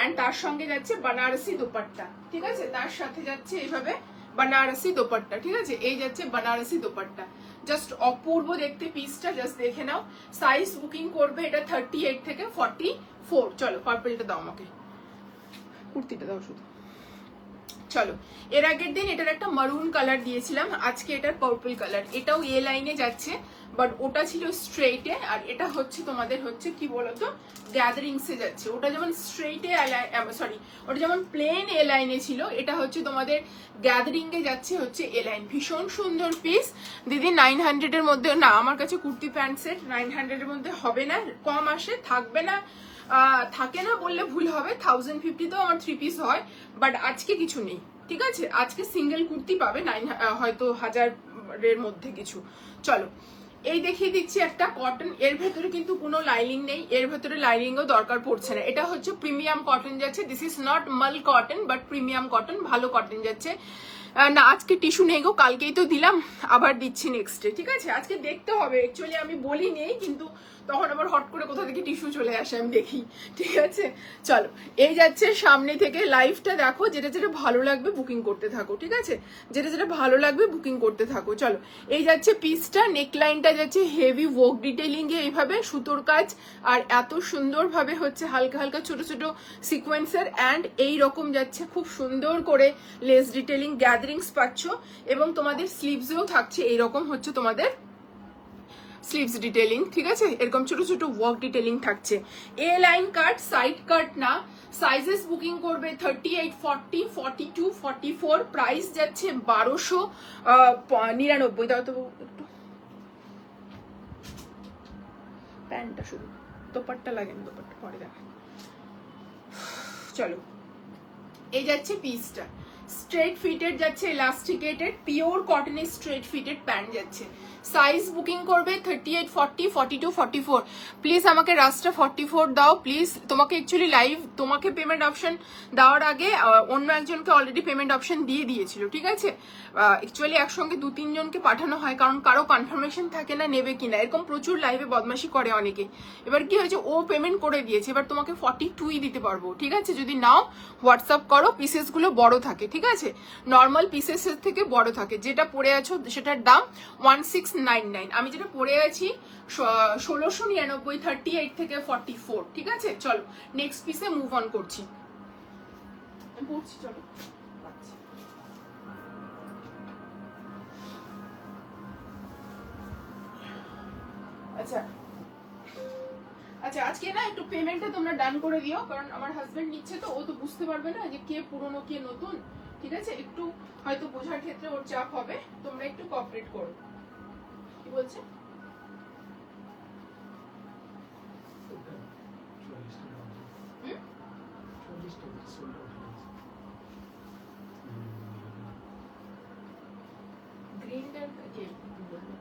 A: এন্ড তার সঙ্গে যাচ্ছে বানারসি দোপাট্টা, ঠিক আছে? তার সাথে যাচ্ছে এইভাবে বানারসি দোপাট্টা, ঠিক আছে? এই যাচ্ছে বানারসি দোপাট্টা, জাস্ট অপূর্ব দেখতে পিসটা, জাস্ট দেখে নাও। সাইজ বুকিং করবে এটা 38 থেকে 44। চলো পার্পলটা দাও আমাকে, কুর্তিটা দাও শুধু। চলো এর আগের দিন এটার একটা মারুন কালার দিয়েছিলাম, আজকে এটার পার্পল কালার, এটাও এ লাইনে যাচ্ছে, বাট ওটা ছিল স্ট্রেইটে, আর এটা হচ্ছে তোমাদের হচ্ছে কি বলতো গ্যাদারিংসে যাচ্ছে। ওটা যেমন স্ট্রেইটে, সরি ওটা যেমন প্লেন এ লাইনে ছিল, এটা হচ্ছে তোমাদের গ্যাদারিং এ যাচ্ছে হচ্ছে এ লাইন। ভীষণ সুন্দর পিস দিদি, 900 এর মধ্যে না, আমার কাছে কুর্তি প্যান্ট সেট 900 এর মধ্যে হবে না, কম আসে, থাকবে না, থাকে না বললে ভুল হবে, 1050 তো আমার 3 পিস হয়, বাট আজকে কিছু নেই, ঠিক আছে? আজকে সিঙ্গেল কুর্তি পাবে হয়তো 1000-এর মধ্যে কিছু। চলো এই দেখিয়ে দিচ্ছি একটা কটন, এর ভেতরে কিন্তু কোনো লাইনিং নেই, এর ভেতরে লাইনিংও দরকার পড়ছে না, এটা হচ্ছে প্রিমিয়াম কটন যাচ্ছে, দিস ইজ নট মাল কটন বাট প্রিমিয়াম কটন, ভালো কটন যাচ্ছে না। আজকে টিস্যু নেই গো, কালকেই তো দিলাম, আবার দিচ্ছি নেক্সট ডে, ঠিক আছে? আজকে দেখতে হবে, অ্যাকচুয়ালি আমি বলি নেই, কিন্তু তখন আবার হট করে কোথা থেকে টিস্যু চলে আসে আমি দেখি, ঠিক আছে? চলো এই যাচ্ছে সামনে থেকে, লাইভটা দেখো, যেটা যেটা ভালো লাগবে বুকিং করতে থাকো, ঠিক আছে? যেটা যেটা ভালো লাগবে বুকিং করতে থাকো। চলো এই যাচ্ছে পিসটা, নেকলাইনটা যাচ্ছে হেভি ওয়ার্ক ডিটেইলিং এ, এইভাবে সুতোর কাজ, আর এত সুন্দরভাবে হচ্ছে হালকা হালকা ছোট ছোট সিকোয়েন্সের, অ্যান্ড এই রকম যাচ্ছে খুব সুন্দর করে লেস ডিটেইলিং, গ্যাদারিংস পাচ্ছ এবং তোমাদের স্লিভসেও থাকছে এইরকম হচ্ছে তোমাদের স্লিভস ডিটেলিং, ঠিক আছে, এরকম ছোট ছোট ওয়ার্ক ডিটেলিং থাকছে। এ লাইন কাট, সাইড কাট না। সাইজেস বুকিং করবে 38, 40, 42, 44, প্রাইস যাচ্ছে 1299। দাও তো একটু প্যান্টটা, শুধু দোপাট্টা লাগেন, দোপাট্টা পরে দেখেন। চলো, এই যাচ্ছে পিসটা, স্ট্রেট ফিটেড যাচ্ছে, ইলাস্টিকেটেড পিওর কটনের স্ট্রেট ফিটেড প্যান্ট যাচ্ছে। সাইজ বুকিং করবে 38, 40, 42, 44। প্লিজ আমাকে রাস্টটা 44 দাও প্লিজ। তোমাকে অ্যাকচুয়ালি লাইভ তোমাকে পেমেন্ট অপশন দেওয়ার আগে অন্য একজনকে অলরেডি পেমেন্ট অপশন দিয়ে দিয়েছিল, ঠিক আছে। অ্যাকচুয়ালি একসঙ্গে 2-3 জনকে পাঠানো হয়, কারণ কারো কনফার্মেশন থাকে না নেবে কিনা, এরকম প্রচুর লাইভে বদমাশি করে অনেকে। এবার কি হয়েছে, ও পেমেন্ট করে দিয়েছে, এবার তোমাকে 42ই দিতে পারবো, ঠিক আছে। যদি নাও হোয়াটসঅ্যাপ করো, পিসেসগুলো বড় থাকে, ঠিক আছে, নর্মাল পিসেসের থেকে বড় থাকে। যেটা পরে আছো সেটার দাম 1699। আমি যেটা পরে আছি 1699, 38 থেকে 44, ঠিক আছে। চলো নেক্সট পিসে মুভ অন করছি, পড়ছি, চলো। আচ্ছা আচ্ছা, আজকে না একটু পেমেন্টটা তোমরা ডান করে দিও, কারণ আমার হাজবেন্ড নিচ্ছে তো, ও তো বুঝতে পারবে না যে কে পুরনো কে নতুন, ঠিক আছে। একটু হয়তো বোঝার ক্ষেত্রে ওর চাপ হবে, তোমরা একটু কোঅপারেট করো। কি বলছে? গ্রিনটা কে বললো?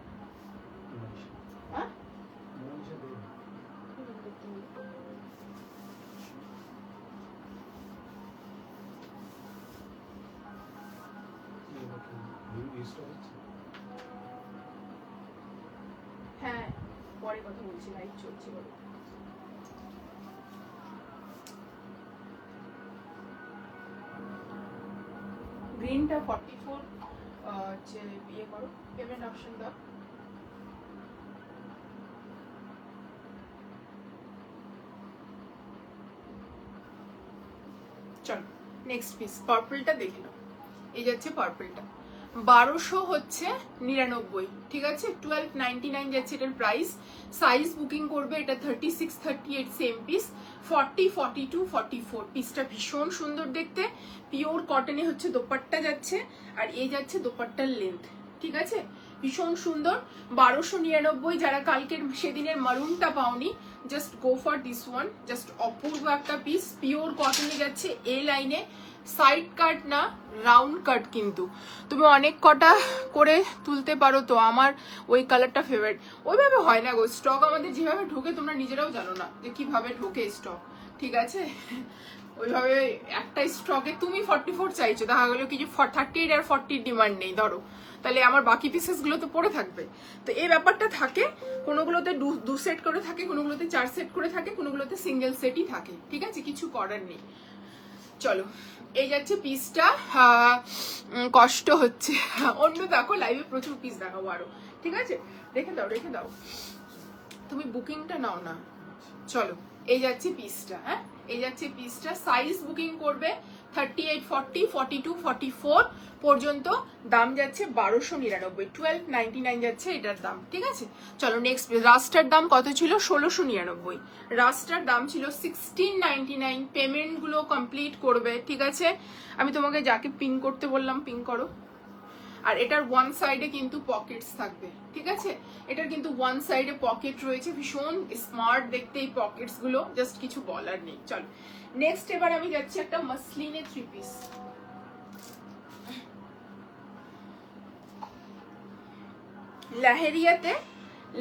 A: হ্যাঁ, হ্যাঁ পরে কথা বলছি, লাইভ চলছে বলো। গ্রিনটা 44 হচ্ছে, ইয়ে করো, পেমেন্ট অপশন দাও। চলো নেক্সট পিস, পার্পলটা দেখে নাও। এই যাচ্ছে পার্পলটা, 1299, ঠিক আছে। 1299 যাচ্ছে এটার প্রাইস। সাইজ বুকিং করবে এটা 36, 38 সেম পিস, 40, 42, 44। পিসটা ভীষণ সুন্দর দেখতে, পিওর কটনে হচ্ছে দোপাট্টা যাচ্ছে, আর এই যাচ্ছে দোপাট্টার লেন্থ, ঠিক আছে, ভীষণ সুন্দর। 1299। যারা কালকের সেদিনের মারুনটা পাওনি, just go for this one, just অপূর্ব একটা পিস, পিওর কটনে যাচ্ছে। এ লাইনে, সাইড কাট না, রাউন্ড কাট, কিন্তু তুমি অনেক কটা করে তুলতে পারো। তো আমার ওই কালারটা ফেভারিট। ওইভাবে হয় না গো, স্টক আমাদের যেভাবে ঢোকে তোমরা নিজেরাও জানো না যে কিভাবে ঢোকে স্টক, ঠিক আছে। ওইভাবে একটা স্টকে তুমি 44 চাইছো, দেখা গেলো কিছু 38 আর 40 ডিমান্ড নেই ধরো, তাহলে আমার বাকি পিসেস গুলো তো পড়ে থাকবে। তো এই ব্যাপারটা থাকে, কোনোগুলোতে 2 সেট করে থাকে, কোনোগুলোতে 4 সেট করে থাকে, কোনোগুলোতে সিঙ্গেল সেটই থাকে, ঠিক আছে, কিছু করার নেই। চলো এই যাচ্ছে পিসটা, কষ্ট হচ্ছে। অন্য দেখো লাইভে প্রচুর পিস দেখাবো আরো, ঠিক আছে, রেখে দাও রেখে দাও, তুমি বুকিংটা নাও না। চলো এই যাচ্ছে পিসটা, হ্যাঁ এই যাচ্ছে পিসটা। সাইজ বুকিং করবে 38, 40, 42, 44 পর্যন্ত। দাম যাচ্ছে 1299, 1299 যাচ্ছে এটার দাম, ঠিক আছে। চলো নেক্সট, রাস্টার দাম কত ছিল? 1699। রাস্টার দাম ছিল 1699। পেমেন্ট গুলো কমপ্লিট করবে, ঠিক আছে। আমি তোমাকে যাকে পিন করতে বললাম পিন করো। আর এটার ওয়ান সাইডে কিন্তু পকেটস থাকবে, ঠিক আছে, এটার কিন্তু ওয়ান সাইডে পকেট রয়েছে, ভীষণ স্মার্ট দেখতে এই পকেটস গুলো, জাস্ট কিছু বলার নেই। চলো নেক্সট, এবার আমি যাচ্ছি একটা মাসলিনে 3 পিস।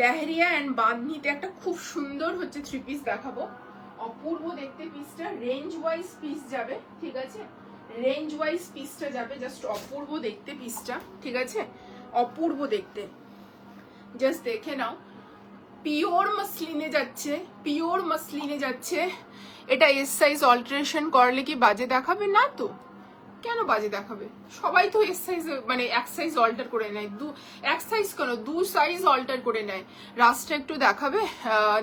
A: লেহেরিয়া এন্ড বাঁধনিতে একটা খুব সুন্দর হচ্ছে 3 পিস দেখাবো, অপূর্ব দেখতে পিসটা। রেঞ্জ ওয়াইজ পিস যাবে, ঠিক আছে, রেঞ্জ ওয়াইজ পিসটা যাবে, জাস্ট অপূর্ব দেখতে পিসটা, ঠিক আছে, অপূর্ব দেখতে, জাস্ট দেখে নাও। পিওর মাসলিনে যাচ্ছে, পিওর মাসলিনে যাচ্ছে। এটা এস সাইজ অল্টারেশন করলে কি বাজে দেখাবে? না তো, কেন বাজে দেখাবে? সবাই তো এস সাইজ মানে এক সাইজ অল্টার করে নেয়, এক সাইজ কেন 2 সাইজ অল্টার করে নেয়। রাস্টটা একটু দেখাবে,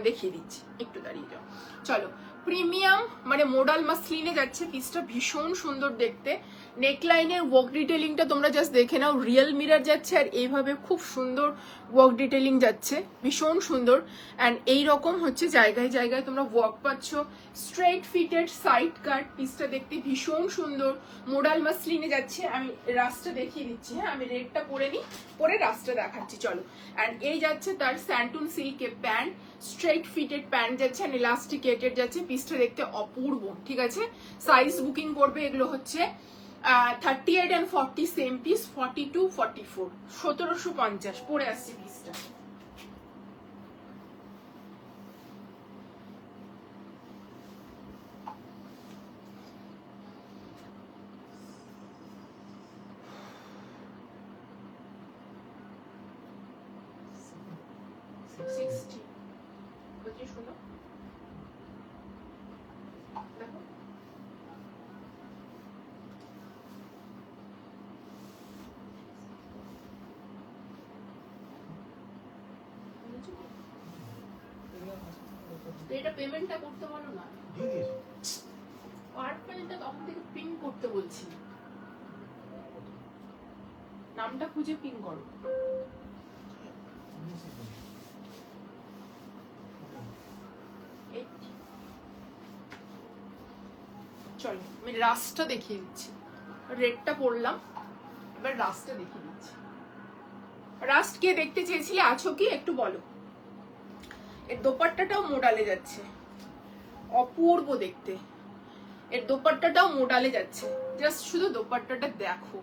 A: দেখিয়ে দিচ্ছি, একটু দাঁড়িয়ে যাও। চলো প্রিমিয়াম মানে মোডাল মাসলিনে যাচ্ছে পিসটা, ভীষণ সুন্দর দেখতে। নেকলাইনের ওয়ার্ক ডিটেলিংটা তোমরা জাস্ট দেখে নাও, রিয়েল মিরর যাচ্ছে আর এইভাবে খুব সুন্দর ওয়ার্ক ডিটেলিং যাচ্ছে, ভীষণ সুন্দর। অ্যান্ড এইরকম হচ্ছে জায়গায় জায়গায় তোমরা ওয়ার্ক পাচ্ছ, স্ট্রেট ফিটেড সাইড কাট, পিসটা দেখতে ভীষণ সুন্দর, মোডাল মাসলিনে যাচ্ছে। আমি রাস্টটা দেখিয়ে দিচ্ছি, হ্যাঁ আমি রেডটা পরে নিই, পরে রাস্টটা দেখাচ্ছি চলো। অ্যান্ড এই যাচ্ছে তার স্যান্টুন সিল্কের প্যান্ট, স্ট্রেট ফিটেড প্যান্ট যাচ্ছে অ্যান্ড ইলাস্টিকেটেড যাচ্ছে, পিসটা দেখতে অপূর্ব, ঠিক আছে। সাইজ বুকিং করবে, এগুলো হচ্ছে 38 and 40 সেম পিস, 42 44 1750 পরে আসছে পিসটা। শোনো দেখো, এটা পেমেন্টটা করতে বলো না, কার্ড পেমেন্টটা তখন থেকে পিন করতে বলছি, নামটা খুঁজে পিন করো। চলো আমি রাস্টটা দেখিয়ে দিচ্ছি, রেডটা পড়লাম, এবার রাস্টটা দেখিয়ে দিচ্ছি। রাস্ট কে দেখতে চেয়েছিলে, আছো কি একটু বলো। এর দোপাট্টাটাও মোডালে যাচ্ছে, অপূর্ব দেখতে, এর দোপাট্টাটাও মোডালে যাচ্ছে, জাস্ট শুধু দোপাট্টাটা দেখো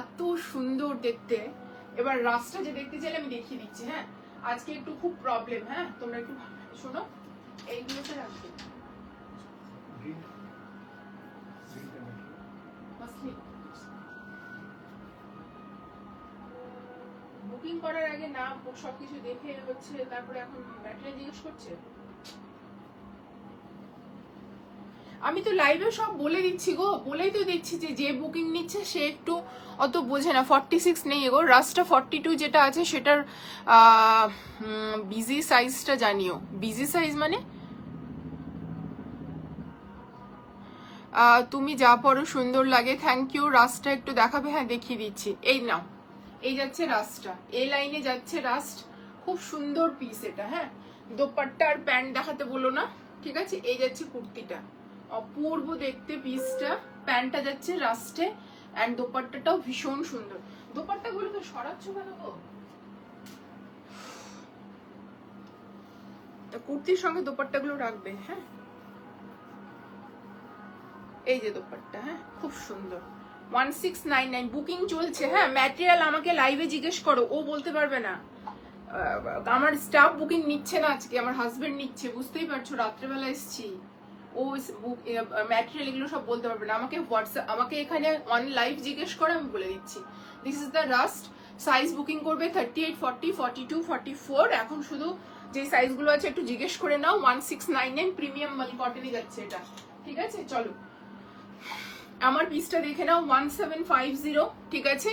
A: এত সুন্দর দেখতে। এবার রাস্টটা যে দেখতে চাইলে আমি দেখিয়ে দিচ্ছি, হ্যাঁ আজকে একটু খুব প্রবলেম, হ্যাঁ তোমরা একটু শোনো, এইগুলোতে রাখবে বুকিং করার আগে নাম সবকিছু দেখে হচ্ছে, তারপরে এখন ম্যাটেরিয়াল জিজ্ঞেস করছে। আমি তো লাইভে সব বলে দিচ্ছি গো, বলেই তো দিচ্ছি যে যে বুকিং নিচ্ছে সে একটু অত বোঝে না। 46 নেই গো, রাস্টটা 42 যেটা আছে সেটার বিজি সাইজটা জানিও। বিজি সাইজ মানে তুমি যা পরো সুন্দর লাগে, থ্যাংক ইউ। রাস্টটা একটু দেখাবে, হ্যাঁ দেখিয়ে দিচ্ছি, এই নাও, এই যাচ্ছে রাস্টটা, এই লাইনে যাচ্ছে রাস্ট, খুব সুন্দর পিস এটা, হ্যাঁ দোপাট্টা আর প্যান্ট দেখাতে বলো না, ঠিক আছে। এই যাচ্ছে কুর্তিটা, অপূর্ব দেখতে পিসটা, প্যান্টটা যাচ্ছে রাস্টে অ্যান্ড দোপাট্টাটাও ভীষণ সুন্দর। দোপাট্টাগুলো তো সরাচ্ছ কেন গো, কুর্তির সঙ্গে দোপাট্টাগুলো রাখবে, হ্যাঁ এই যে দোপাট্টা, হ্যাঁ খুব সুন্দর, 1699 বুকিং চলছে। হ্যাঁ ম্যাটেরিয়াল আমাকে লাইভে জিজ্ঞেস করো, ও বলতে পারবে না, আমার স্টাফ বুকিং নিচ্ছে না আজকে, আমার হাজবেন্ড নিচ্ছে, বুঝতেই পারছো রাত্রেবেলা এসছি, ও ম্যাটেরিয়াল এগুলো সব বলতে পারবে না, আমাকে হোয়াটসঅ্যাপ, আমাকে এখানে অন লাইভ জিজ্ঞেস করে আমি বলে দিচ্ছি। This is the rust, size booking করবে 38 40 42 44, এখন শুধু যে সাইজগুলো আছে একটু জিজ্ঞেস করে নাও। 1699 প্রিমিয়াম মাল কটনই যাচ্ছে এটা, ঠিক আছে। চলো আমার পিসটা দেখে নাও, 1750, ঠিক আছে।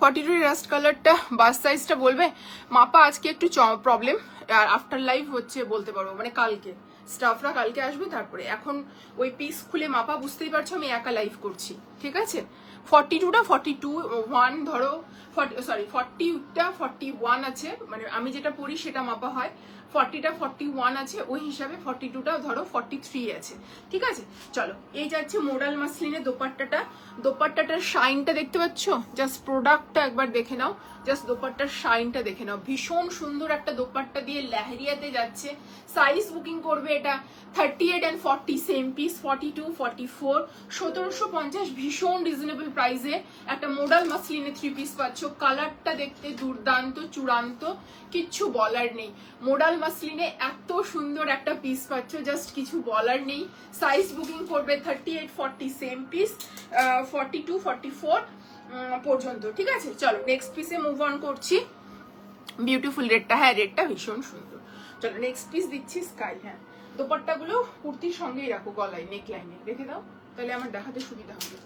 A: 42 রাস্ট কালারটা, বাস সাইজটা বলবে। মাপা আজকে একটু প্রবলেম, আর আফটার লাইভ হচ্ছে বলতে পারবো, মানে কালকে স্টাফরা কালকে আসবে, তারপরে এখন ওই পিস খুলে মাপা বুঝতেই পারছো আমি একা লাইভ করছি, ঠিক আছে। 42টা 42 1 ধরো, 40টা 41 আছে, মানে আমি যেটা পড়ি সেটা মাপা হয়, 40টা 41 আছে, ওই হিসাবে 42টা ধরো 43 আছে, ঠিক আছে। চলো এই যাচ্ছে মোডাল মাসলিনের দোপাট্টাটা, দোপাট্টাটার শাইনটা দেখতে পাচ্ছ, জাস্ট প্রোডাক্টটা একবার দেখে নাও, জাস্ট দোপাট্টার শাইনটা দেখে নাও, ভীষণ সুন্দর একটা দোপাট্টা দিয়ে লেহেরিয়াতে যাচ্ছে। সাইজ বুকিং করবে এটা 38 and 40 সেম পিস, 42 44 1750, ভীষণ রিজনেবল প্রাইসে একটা মোডাল মাসলিনে 3 পিস পাচ্ছ। কালারটা দেখতে দুর্দান্ত, চূড়ান্ত, কিচ্ছু বলার নেই। মোডাল মাসলিনে এত সুন্দর একটা পিস পাচ্ছ, জাস্ট কিছু বলার নেই। সাইজ বুকিং করবে 38 40 সেম পিস, 42 44 পর্যন্ত, ঠিক আছে। চলো নেক্সট পিসে মুভ অন করছি। বিউটিফুল রেডটা, হ্যাঁ রেডটা ভীষণ সুন্দর। চলো নেক্সট পিস দিচ্ছি স্কাই, হ্যাঁ দোপাট্টাগুলো কুর্তির সঙ্গেই রাখো, গলায় নেক লাইনে রেখে দাও, তাহলে আমার দেখাতে সুবিধা হবে।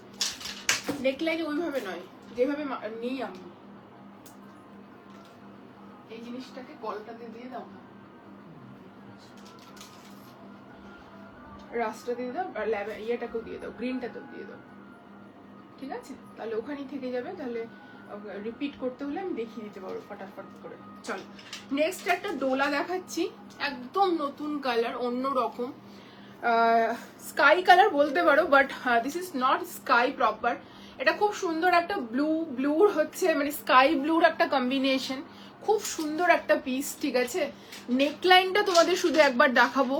A: নেক লাইনে ওইভাবে নয়, যেভাবে নিই আমি, এই জিনিসটাকে গলটাতে দিয়ে দাও না। রাস্তা দিয়ে দাও আর ইয়েটাকেও দিয়ে দাও, গ্রিনটাতেও দিয়ে দাও, ঠিক আছে? তাহলে ওখানেই থেকে যাবে, তাহলে রিপিট করতে হলে আমি দেখিয়ে দিতে পারবো ফটাফট করে। চলো নেক্সট একটা ডোলা দেখাচ্ছি, একদম নতুন কালার, অন্য রকম স্কাই কালার বলতে পারো, but this is not sky proper. এটা খুব সুন্দর একটা ব্লুর হচ্ছে মানে স্কাই ব্লুর একটা কম্বিনেশন, খুব সুন্দর একটা পিস, ঠিক আছে? নেকলাইনটা তোমাদের শুধু একবার দেখাবো,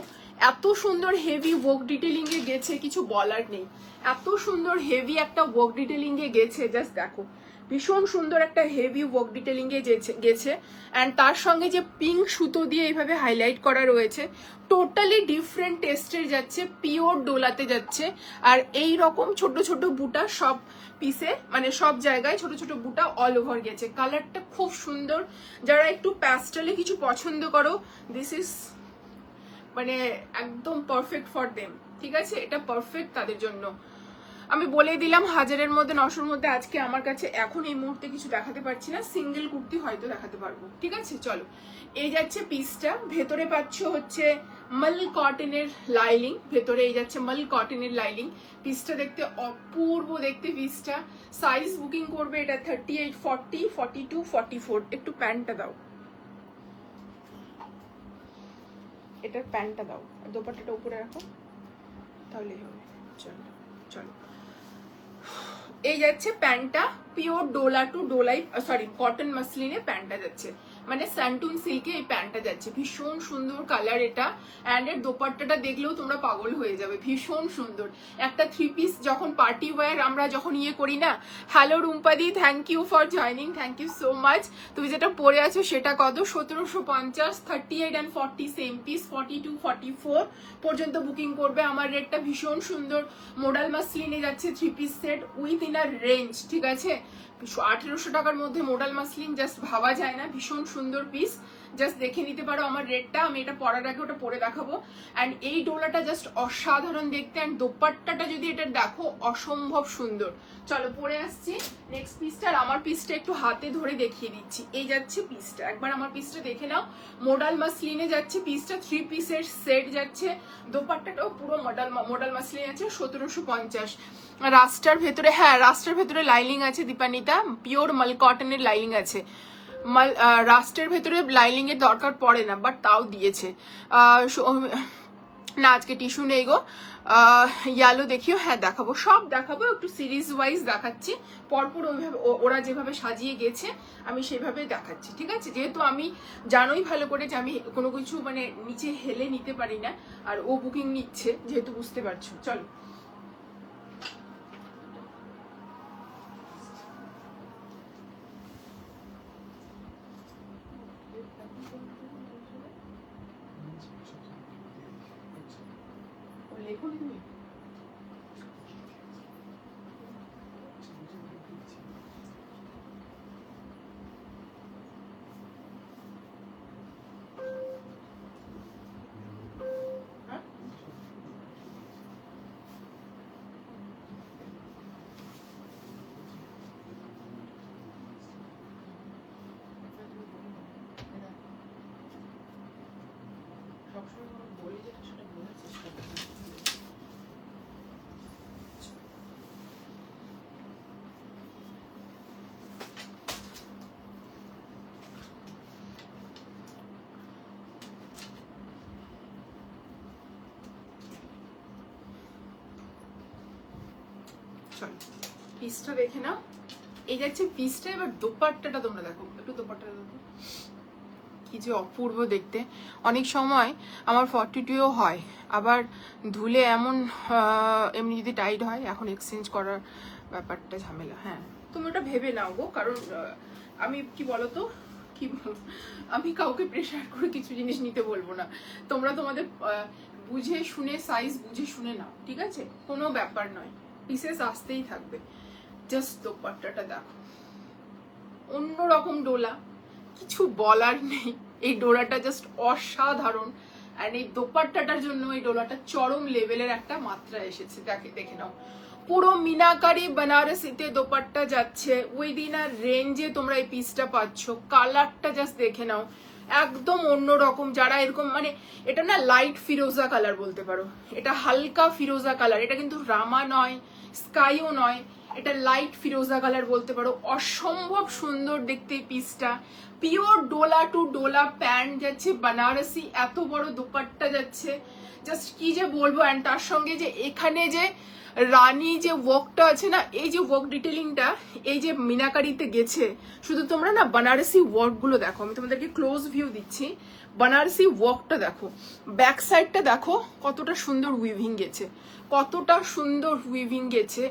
A: এত সুন্দর হেভি ওয়ার্ক ডিটেলিং এ গেছে, কিছু বলার নেই। এত সুন্দর হেভি একটা ওয়ার্ক ডিটেলিং এ গেছে, জাস্ট দেখো, ভীষণ সুন্দর একটা হেভি ওয়ার্ক ডিটেলিং এ গেছে। অ্যান্ড তার সঙ্গে যে পিঙ্ক সুতো দিয়ে এইভাবে হাইলাইট করা রয়েছে, টোটালি ডিফারেন্ট টেস্টের যাচ্ছে, পিওর ডোলাতে যাচ্ছে। আর এই রকম ছোট ছোট বুটা সব পিসে, মানে সব জায়গায় ছোট ছোট বুটা অল ওভার গেছে। কালারটা খুব সুন্দর, যারা একটু প্যাস্টেলে কিছু পছন্দ করো, দিস ইজ মানে একদম পারফেক্ট ফর দেম, ঠিক আছে? এটা পারফেক্ট তাদের জন্য। আমি বলে দিলাম 1000-এর মধ্যে 900-র মধ্যে আজকে আমার কাছে এখন এই মুহূর্তে কিছু দেখাতে পারছি না, সিঙ্গেল কুর্তি হয়তো দেখাতে পারবো, ঠিক আছে? চলো এই যাচ্ছে পিসটা, ভেতরে পাচ্ছ হচ্ছে মাল কটনের লাইলিং, ভেতরে এই যাচ্ছে মাল কটনের লাইলিং। পিসটা দেখতে অপূর্ব দেখতে পিসটা। সাইজ বুকিং করবে এটা 38, 40, 42, 44। একটু প্যান্টটা দাও, এটার প্যান্টটা দাও, আর দোপাট্টাটা উপরে রাখো, তাহলেই হবে। চলো চলো এই যাচ্ছে প্যান্টটা, pure Dola two ডোলাই, sorry cotton মাসলিনে প্যান্টটা যাচ্ছে, মানে স্যান্টুন সিল্কে এই প্যান্টটা যাচ্ছে। ভীষণ সুন্দর কালার এটা, অ্যান্ড এর দোপাট্টাটা দেখলেও তোমরা পাগল হয়ে যাবে, ভীষণ সুন্দর একটা 3 পিস। যখন পার্টি ওয়্যার আমরা যখন ইয়ে করি না, হ্যালো রুম্পাদি, thank you for joining, thank you so much. তুমি যেটা পরে আছো সেটা কত? 1750, 38 and 40 সেম পিস, 42, 44 পর্যন্ত বুকিং করবে। আমার রেটটা ভীষণ সুন্দর, মোডাল মাসলিনে যাচ্ছে 3 piece set with inner range, ঠিক আছে? 1800 টাকার মধ্যে মোডাল মাসলিন জাস্ট ভাবা যায় না, ভীষণ সুন্দর পিস, জাস্ট দেখে নিতে পারো আমার রেটটা। আমি এটা পরার আগে ওটা পরে দেখাবো। অ্যান্ড এই ডোলাটা জাস্ট অসাধারণ দেখতে, অ্যান্ড দোপাট্টাটা যদি এটা দেখো অসম্ভব সুন্দর। চলো পরে আসছি নেক্সট পিসটা, আর আমার পিসটা একটু হাতে ধরে দেখিয়ে দিচ্ছি। এই যাচ্ছে পিসটা, একবার আমার পিসটা দেখে নাও। মোডাল মাসলিনে যাচ্ছে পিসটা, 3 পিসের সেট যাচ্ছে। দোপাট্টাটাও পুরো মোডাল মাসলিন আছে, 1750। রাস্টার ভেতরে, হ্যাঁ রাস্টার ভেতরে লাইলিং আছে দীপানিতা, পিওর মাল কটনের লাইলিং আছে। রাস্টের ভেতরে লাইলিং এর দরকার পড়ে না, বাট তাও দিয়েছে। না আজকে টিস্যু নেই গো। ইয়ালো দেখিও, হ্যাঁ দেখাবো, সব দেখাবো, একটু সিরিজ ওয়াইজ দেখাচ্ছি পরপর, ওইভাবে ওরা যেভাবে সাজিয়ে গেছে আমি সেভাবে দেখাচ্ছি, ঠিক আছে? যেহেতু আমি জানোই ভালো করে যে আমি কোনো কিছু মানে নিচে হেলে নিতে পারি না, আর ও বুকিং নিচ্ছে যেহেতু, বুঝতে পারছো। চলো লেখো তুমি। সবসময় বলি যেটা সেটা বলার চেষ্টা করি। চলো পিসটা দেখে নাও, এই যাচ্ছে পিসটা। এবার দোপাট্টাটা তোমরা দেখো, একটু দোপাট্টাটা দেখো, কি যে অপূর্ব দেখতে। অনেক সময় আমার 42ও হয়, আবার ধুলে এমন এমনি যদি টাইট হয়, এখন এক্সচেঞ্জ করার ব্যাপারটা ঝামেলা। হ্যাঁ তুমি ওটা ভেবে নাও গো, কারণ আমি কি বলতো, কি আমি কাউকে প্রেশার করে কিছু জিনিস নিতে বলবো না, তোমরা তোমাদের বুঝে শুনে সাইজ বুঝে শুনে নাও, ঠিক আছে? কোনো ব্যাপার নয়, পিসেস আসতেই থাকবে। জাস্ট দোপাট্টাটা দেখো, অন্যরকম ডোলা, কিছু বলার নেই। এই ডোলাটা জাস্ট অসাধারণ, আর এই দোপাট্টাটার জন্য এই ডোলাটা চরম লেভেলের একটা মাত্রা এসেছে। দেখে নাও, পুরো মিনাকারি বেনারসিতে দোপাট্টা যাচ্ছে, উইদিন আর রেঞ্জে তোমরা এই পিসটা পাচ্ছ। কালারটা জাস্ট দেখে নাও, একদম অন্যরকম। যারা এরকম মানে এটা না লাইট ফিরোজা কালার বলতে পারো, এটা হালকা ফিরোজা কালার, এটা কিন্তু রামা নয়, স্কাইও নয়, এটা লাইট ফিরোজা কালার বলতে পারো। অসম্ভব সুন্দর দেখতে পিসটা। Pure Dola two Dola pant যাচ্ছে, বানারসি এত বড় দোপাট্টা যাচ্ছে, জাস্ট কি যে বলবো। অ্যান্ড তার সঙ্গে যে এখানে যে রানী যে ওয়ার্কটা আছে না, এই যে ওয়ার্ক ডিটেলিংটা এই যে মিনাকারিতে গেছে, শুধু তোমরা না বানারসি ওয়ার্ক গুলো দেখো, আমি তোমাদেরকে ক্লোজ ভিউ দিচ্ছি। বানারসি ওয়ার্কটা দেখো, ব্যাক সাইডটা দেখো কতটা সুন্দর উইভিং গেছে, কতটা সুন্দর উইভিং গেছে,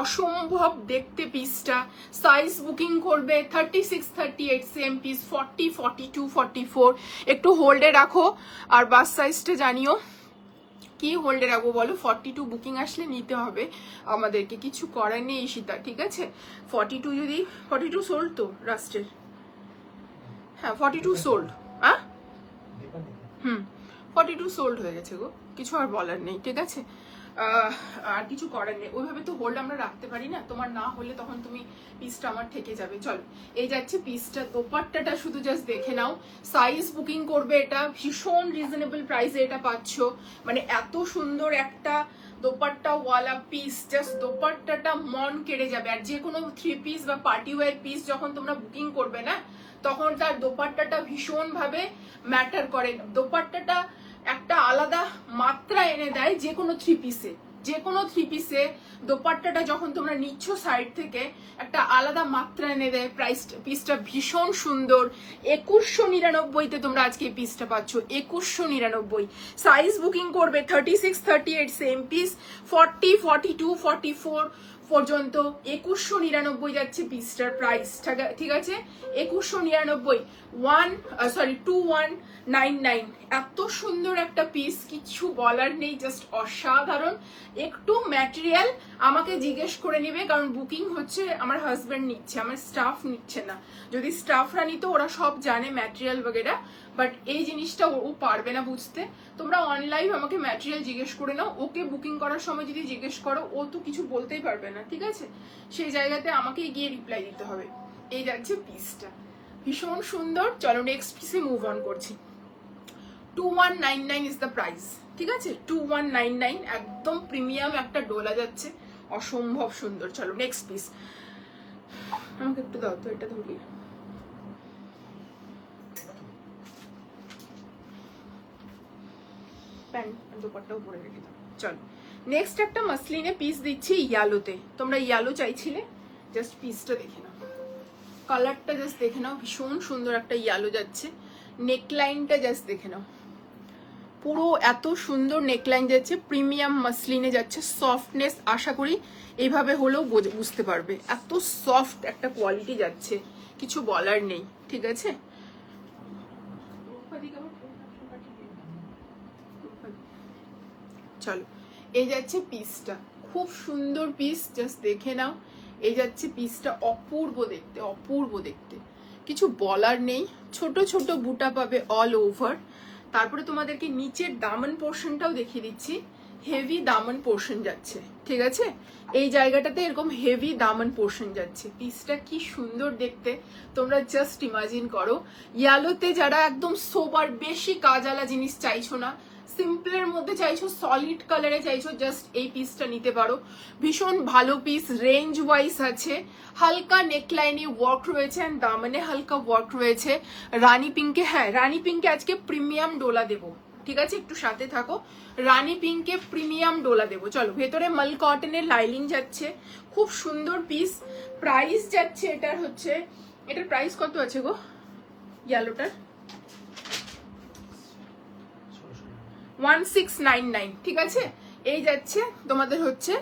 A: অসম্ভব দেখতে পিসটা। সাইজ বুকিং করবে 36, 38 সেম পিস, 40, 42, 44। একটু হোল্ডে রাখো আর বাস সাইজটা জানিও কি হোল্ডে রাখবো বলো। 42 বুকিং আসলে নিতে হবে আমাদেরকে, কিছু করার নেই ঈশিতা, ঠিক আছে। 42 যদি 42 সোল্ড তো রাস্টের, হ্যাঁ 42 সোল্ড, হ্যাঁ 42 সোল্ড হয়ে গেছে গো, কিছু আর বলার নেই, ঠিক আছে। আর কিছু করার নেই, ওইভাবে তো হোল্ড আমরা রাখতে পারি না, তোমার না হলে তখন তুমি পিসটা আমার থেকে যাবে। চলো এই যাচ্ছে পিসটা, দোপাট্টাটা শুধু জাস্ট দেখে নাও। সাইজ বুকিং করবে, এটা ভীষণ রিজনেবল প্রাইসে এটা পাচ্ছ, মানে এত সুন্দর একটা দোপাট্টা ওয়ালা পিস, জাস্ট দোপাট্টাটা মন কেড়ে যাবে। আর যে কোনো 3 পিস বা পার্টি ওয়্যার পিস যখন তোমরা বুকিং করবে না, তখন তার দোপাট্টাটা ভীষণ ভাবে ম্যাটার করে। দোপাট্টাটা একটা আলাদা মাত্রা এনে দেয় যে কোনো 3 পিসে, যে কোনো 3 পিসে দোপাট্টাটা যখন তোমরা নিচ্ছ সাইড থেকে একটা আলাদা মাত্রা এনে দেয়। পিসটা ভীষণ সুন্দর। 2199-তে তোমরা আজকে এই পিসটা পাচ্ছ, 2199। সাইজ বুকিং করবে 36, 38 সেম পিস, 40, 42, 44 পর্যন্ত 2199 যাচ্ছে পিসটার প্রাইস, ঠিক আছে। 2199, 2199। এত সুন্দর একটা পিস, কিছু বলার নেই, জাস্ট অসাধারণ। একটু ম্যাটেরিয়াল আমাকে জিজ্ঞেস করে নিবে, কারণ বুকিং হচ্ছে আমার হাজব্যান্ড নিচ্ছে, আমার স্টাফ নিচ্ছে না। যদি স্টাফরা নিত ওরা সব জানে ম্যাটেরিয়াল বগেরা, বাট এই জিনিসটা ও পারবে না বুঝতে। তোমরা অনলাইন আমাকে ম্যাটেরিয়াল জিজ্ঞেস করে নাও, ওকে বুকিং করার সময় যদি জিজ্ঞেস করো ও তো কিছু বলতেই পারবে না, ঠিক আছে। সেই জায়গাতে আমাকে গিয়ে রিপ্লাই দিতে হবে। এই যাচ্ছে পিসটা, ভীষণ সুন্দর। চলো নেক্সট পিসে মুভ অন করছি। 2199 ইজ দ্য প্রাইস, ঠিক আছে। 2199, একদম প্রিমিয়াম একটা ডোলা যাচ্ছে, অসম্ভব সুন্দর। চলো নেক্সট পিস, আমাকে একটু দাও তো এটা ধরিয়ে। প্যান্ট দোপাট্টাও পরে রেখে দাও। চলো নেক্সট একটা মাসলিনে পিস দিচ্ছি ইয়ালোতে, তোমরা ইয়ালো চাইছিলে, জাস্ট পিসটা দেখে নাও, কালারটা জাস্ট দেখে নাও, ভীষণ সুন্দর একটা ইয়ালো যাচ্ছে। নেকলাইনটা জাস্ট দেখে নাও, পুরো এত সুন্দর নেকলাইন যাচ্ছে, প্রিমিয়াম মাসলিনে যাচ্ছে। সফটনেস আশা করি এইভাবে হলেও বুঝতে পারবে, এত সফট একটা কোয়ালিটি যাচ্ছে, কিছু বলার নেই, ঠিক আছে। চলো এই যাচ্ছে পিসটা, খুব সুন্দর পিস, জাস্ট দেখে নাও। এই যাচ্ছে পিসটা, অপূর্ব দেখতে, অপূর্ব দেখতে, কিছু বলার নেই। ছোট ছোট বুটা পাবে অল ওভার। তারপরে তোমাদেরকে নিচের দামন পোর্শনটাও দেখিয়ে দিচ্ছি, হেভি দামন পোর্শন যাচ্ছে, ঠিক আছে। এই জায়গাটাতে এরকম হেভি দামন পোর্শন যাচ্ছে। পিসটা কি সুন্দর দেখতে, তোমরা জাস্ট ইমাজিন করো। ইয়ালোতে যারা একদম সোবার, বেশি কাজালা জিনিস চাইছো না, সিম্পলের মধ্যে চাইছো, সলিড কালারে চাইছো, জাস্ট এই পিসটা নিতে পারো। ভীষণ ভালো পিস, রেঞ্জ ওয়াইজ আছে, হালকা নেকলাইনে ওয়ার্ক রয়েছে, এন্ড দামনে হালকা ওয়ার্ক রয়েছে। রানী পিঙ্কে, হ্যাঁ রানী পিঙ্কে আজকে প্রিমিয়াম ডোলা দেবো, ঠিক আছে, একটু সাথে থাকো। রানী পিঙ্কে প্রিমিয়াম ডোলা দেবো। চলো ভেতরে মাল কটনের লাইনিং যাচ্ছে, খুব সুন্দর পিস। প্রাইস যাচ্ছে এটার হচ্ছে, এটার প্রাইস কত আছে গো ইয়েলোটার? 1699, ঠিক আছে। এই যাচ্ছে তোমাদের হচ্ছে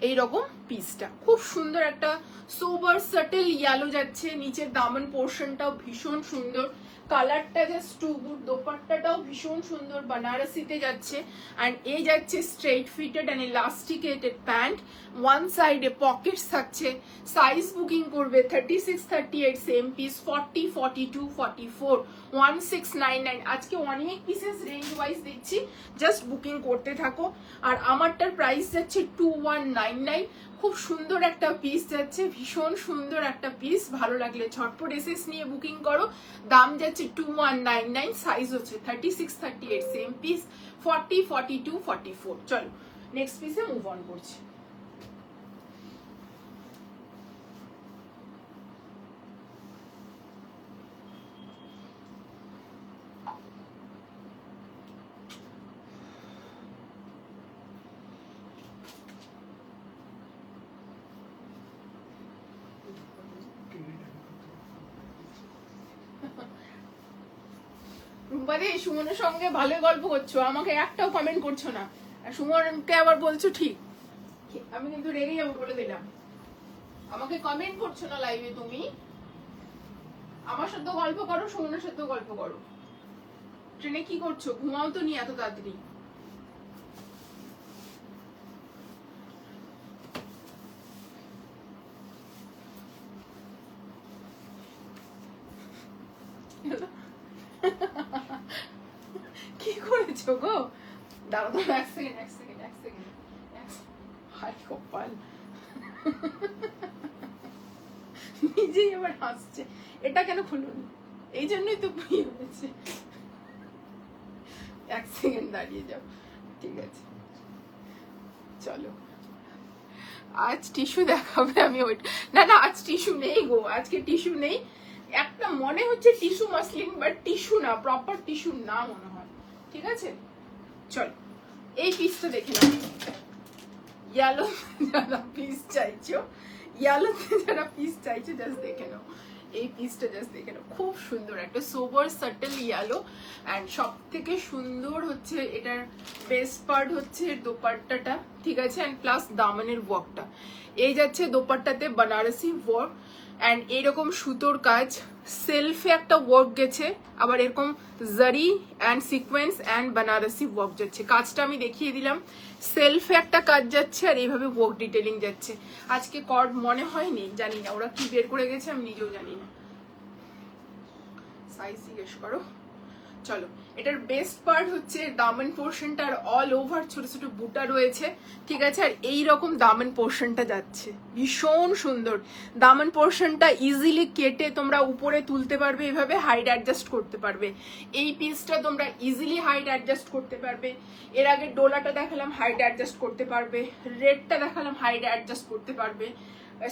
A: এইরকম পিসটা, খুব সুন্দর একটা সোবার সাটেল ইয়েলো যাচ্ছে। নিচের দামন পোর্শনটাও ভীষণ সুন্দর, কালারটা জাস্ট টু গুড, দোপাট্টাটাও ভীষণ সুন্দর, বানারসিতে যাচ্ছে। অ্যান্ড এই যাচ্ছে straight fitted and elasticated pant, one সাইডে পকেটস থাকছে। সাইজ বুকিং করবে 36, 38 সেম পিস, 40, 42, 44, 1699। আজকে অনেক পিসেস রেঞ্জ ওয়াইজ দিচ্ছি, জাস্ট বুকিং করতে থাকো। আর আমারটার প্রাইস যাচ্ছে 2199, খুব সুন্দর একটা পিস যাচ্ছে, ভীষণ সুন্দর একটা পিস। ভালো লাগলে ঝটপট এসএস নিয়ে বুকিং করো। দাম যাচ্ছে 2199, সাইজ হচ্ছে 36, 38, সেম পিস 40, 42, 44। চলো নেক্সট পিসে মুভ অন করছি। রুম্পাদি, সুমনের সঙ্গে ভালো গল্প করছো, আমাকে একটাও কমেন্ট করছো না। আর সুমনকে আবার বলছো ঠিক, আমি কিন্তু রেগে যাবো বলে দিলাম। আমাকে কমেন্ট করছো না লাইভে তুমি। আমার সাথে গল্প করো, সুমনের সাথে গল্প করো। ট্রেনে কি করছো? ঘুমাও তো নি এত তাড়াতাড়ি। কি করেছো গো? দাঁড়া দাঁড়া, এক সেকেন্ড এক সেকেন্ড এক সেকেন্ড। হাই কপাল, নিজেই আবার হাসছে। এটা কেন খুলুন? এই জন্যই তো বিয়ে হয়েছে। এক সেকেন্ড দাঁড়িয়ে যাও, ঠিক আছে চলো। আজ টিস্যু দেখাবে, আমি ওই না না, আজ টিস্যু নেই গো, আজকে টিস্যু নেই। একটা মনে হচ্ছে টিস্যু মাসলিন, বাট টিস্যু না, প্রপার টিস্যু না মনে হয়। ঠিক আছে চল, এই পিসটা দেখে নাও। ইয়েলো যারা পিস চাইছো, ইয়েলোতে যারা পিস চাইছো জাস্ট দেখে নাও। এই পিসটা জাস্ট দেখে নাও, খুব সুন্দর একটা সোবার সাটল ইয়েলো। অ্যান্ড সব থেকে সুন্দর হচ্ছে এটার বেস্ট পার্ট হচ্ছে দোপাট্টাটা, ঠিক আছে, অ্যান্ড প্লাস দামানের ওয়ার্কটা। এই যাচ্ছে দোপাট্টাতে বানারসি ওয়ার্ক, অ্যান্ড এইরকম সুতোর কাজ, সেলফে একটা ওয়ার্ক গেছে, আবার এরকম জারি and sequence and Banarasi work যাচ্ছে। কাজটা আমি দেখিয়ে দিলাম, সেলফে একটা কাজ যাচ্ছে আর এইভাবে ওয়ার্ক ডিটেলিং যাচ্ছে। আজকে কর্ড মনে হয়নি, জানি না ওরা কি বের করে গেছে, আমি নিজেও জানি না। সাইজ জিজ্ঞেস করো। চলো, এটার বেস্ট পার্ট হচ্ছে দামন পোর্শনটার অল ওভার ছোট ছোট বুটা রয়েছে, ঠিক আছে, আর এইরকম দামন পোর্শনটা যাচ্ছে, ভীষণ সুন্দর। দামন পোর্শনটা ইজিলি কেটে তোমরা উপরে তুলতে পারবে, এভাবে হাইট অ্যাডজাস্ট করতে পারবে। এই পিসটা তোমরা ইজিলি হাইট অ্যাডজাস্ট করতে পারবে। এর আগে ডোলাটা দেখালাম, হাইট অ্যাডজাস্ট করতে পারবে। রেডটা দেখালাম, হাইট অ্যাডজাস্ট করতে পারবে।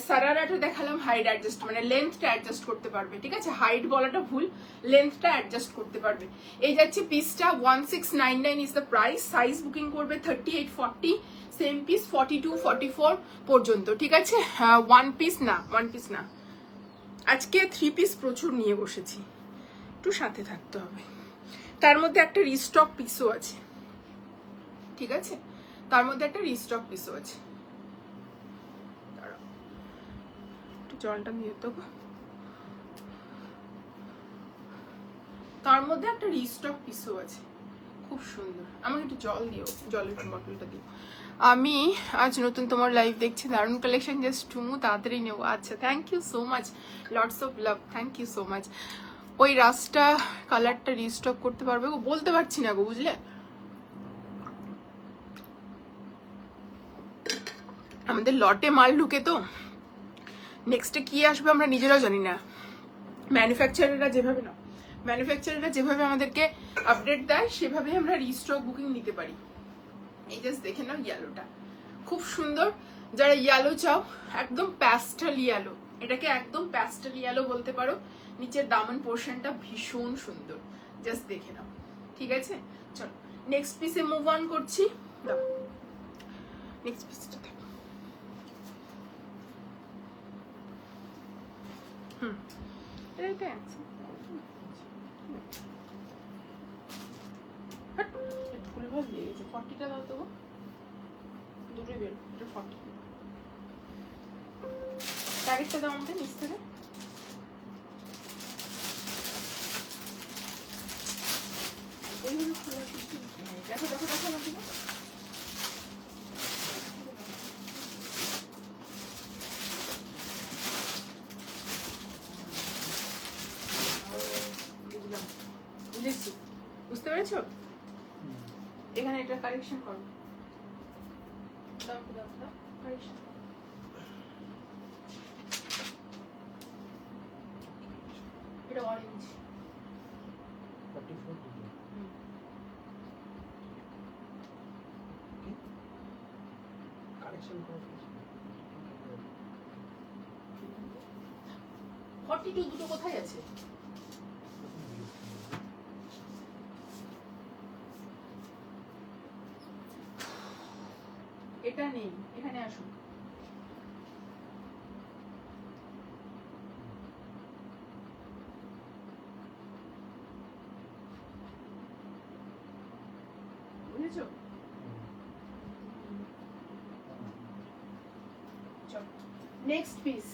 A: সারারাটা দেখালাম, হাইট অ্যাডজাস্ট মানে লেন্থটা অ্যাডজাস্ট করতে পারবে, ঠিক আছে, হাইট বলাটা ভুল, লেন্থটা অ্যাডজাস্ট করতে পারবে। এই যাচ্ছে পিসটা 1699 is the price. Size booking করবে 38, 40, সেম পিস 42, 44 পর্যন্ত, ঠিক আছে। ওয়ান পিস না, আজকে 3 পিস প্রচুর নিয়ে বসেছি, একটু সাথে থাকতে হবে। তার মধ্যে একটা রিস্টক পিসও আছে, ঠিক আছে, তার মধ্যে একটা রিস্টক পিসও আছে। জলটা নিয়ে তো, তার মধ্যে একটা রিস্টক পিসও আছে, খুব সুন্দর। আমাকে একটু জল দিও, জলের বটলটা দিও। আমি আজ নতুন তোমার লাইভ দেখছি, দারুণ কালেকশন, জাস্ট টুমু তাড়াতাড়ি নেবো। আচ্ছা, thank you so much, lots of love, thank you so much. ওই রাস্তা কালারটা রিস্টক করতে পারবে গো? বলতে পারছি না গো, বুঝলে, আমাদের লটে মাল ঢুকে তো, নেক্সটে কি আসবে আমরা নিজেরাও জানি না। ম্যানুফ্যাকচারাররা যেভাবে আমাদেরকে আপডেট দেয়, সেভাবে আমরা রিস্টক বুকিং নিতে পারি। এই জাস্ট দেখে নাও, ইয়েলোটা খুব সুন্দর। যারা ইয়েলো চাও, একদম প্যাস্টেল ইয়েলো, এটাকে একদম প্যাস্টেল ইয়েলো বলতে পারো। নিচের দামন পোর্শনটা ভীষণ সুন্দর, জাস্ট দেখে নাও, ঠিক আছে। চলো নেক্সট পিসে মুভ অন করছি। দাও নেক্সট পিসটা দেখো। এটা আছে, ভুলভাল দিয়ে গেছে। 40টা দাও তো, দুটোই বের, এটা 40। প্যাকেটটা দাও আমাকে নিচ থেকে। দেখো দেখো দেখো আমাকে, বুঝেছি, বুঝতে পেরেছো? এখানে এটা কারেকশন করো, দাও দাও দাও, কারেকশন এটা অরেঞ্জ।
B: কালেকশন করো
A: 42 দুটো কোথায় আছে? এটা নেই, এখানে আসুন। বুঝেছো? চলো নেক্সট পিস।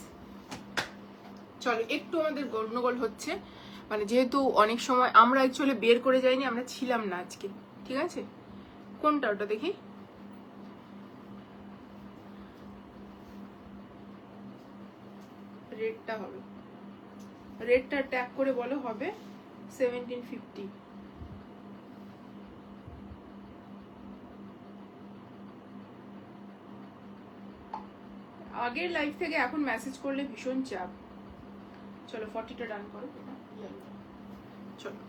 A: চলো, একটু আমাদের গন্ডগোল হচ্ছে, মানে যেহেতু অনেক সময় আমরা অ্যাকচুয়ালি বের করে যাইনি, আমরা ছিলাম না আজকে, ঠিক আছে? কোনটা ওটা দেখি। রেটটা হবে, রেটটা ট্যাগ করে বলো হবে 1750। আগের লাইফ থেকে এখন মেসেজ করলে ভীষণ চাপ। চলো 40টা ডান করো। চলো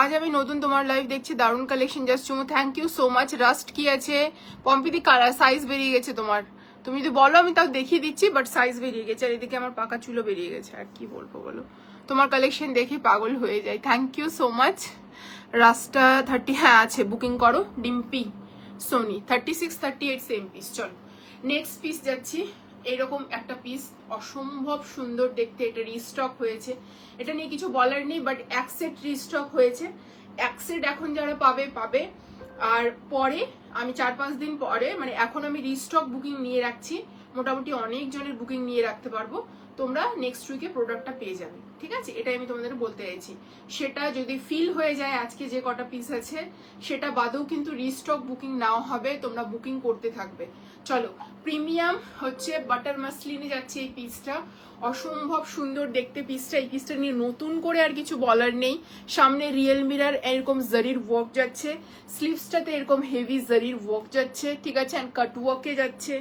A: আজ আমি নতুন তোমার লাইভ দেখছি, দারুণ কালেকশন। জাস্ট চুমু, thank you so much. Rust কি আছে পম্পিদি? কালার সাইজ বেরিয়ে গেছে তোমার, তুমি যদি বলো আমি তাও দেখিয়ে দিচ্ছি, বাট সাইজ বেরিয়ে গেছে। আর এদিকে আমার পাকা চুলও বেরিয়ে গেছে, আর কি বলবো বলো, তোমার কালেকশন দেখে পাগল হয়ে যায়। Thank you so much. রাস্টটা 30, হ্যাঁ আছে, বুকিং করো। Dimpy Soni 36 38 same piece. চলো নেক্সট পিস যাচ্ছি। এরকম একটা পিস অসম্ভব সুন্দর দেখতে, এটা রিস্টক হয়েছে, এটা নিয়ে কিছু বলার নেই, বাট এক সেট রিস্টক হয়েছে। এক সেট এখন যারা পাবে পাবে, আর পরে আমি 4-5 দিন পরে, মানে এখন আমি রিস্টক বুকিং নিয়ে রাখছি, মোটামুটি অনেক জনের বুকিং নিয়ে রাখতে পারবো। তোমরা নেক্সট উইকে প্রোডাক্টটা পেয়ে যাবে, ঠিক আছে? এটাই আমি তোমাদের বলতে চাইছি। সেটা যদি ফিল হয়ে যায় আজকে যে কটা পিস আছে, সেটা বাদেও কিন্তু রিস্টক বুকিং নাও হবে, তোমরা বুকিং করতে থাকবে। চলো, প্রিমিয়াম হচ্ছে বাটার মাসলিনে যাচ্ছে এই পিসটা, অসম্ভব সুন্দর দেখতে পিসটা। এই পিসটা নিয়ে নতুন করে আর কিছু বলার নেই। সামনে রিয়েল মিরার এরকম জারির ওয়ার্ক যাচ্ছে, স্লিভসটাতে এরকম হেভি জারির ওয়ার্ক যাচ্ছে, ঠিক আছে? অ্যান্ড কাট ওয়ার্কে যাচ্ছে।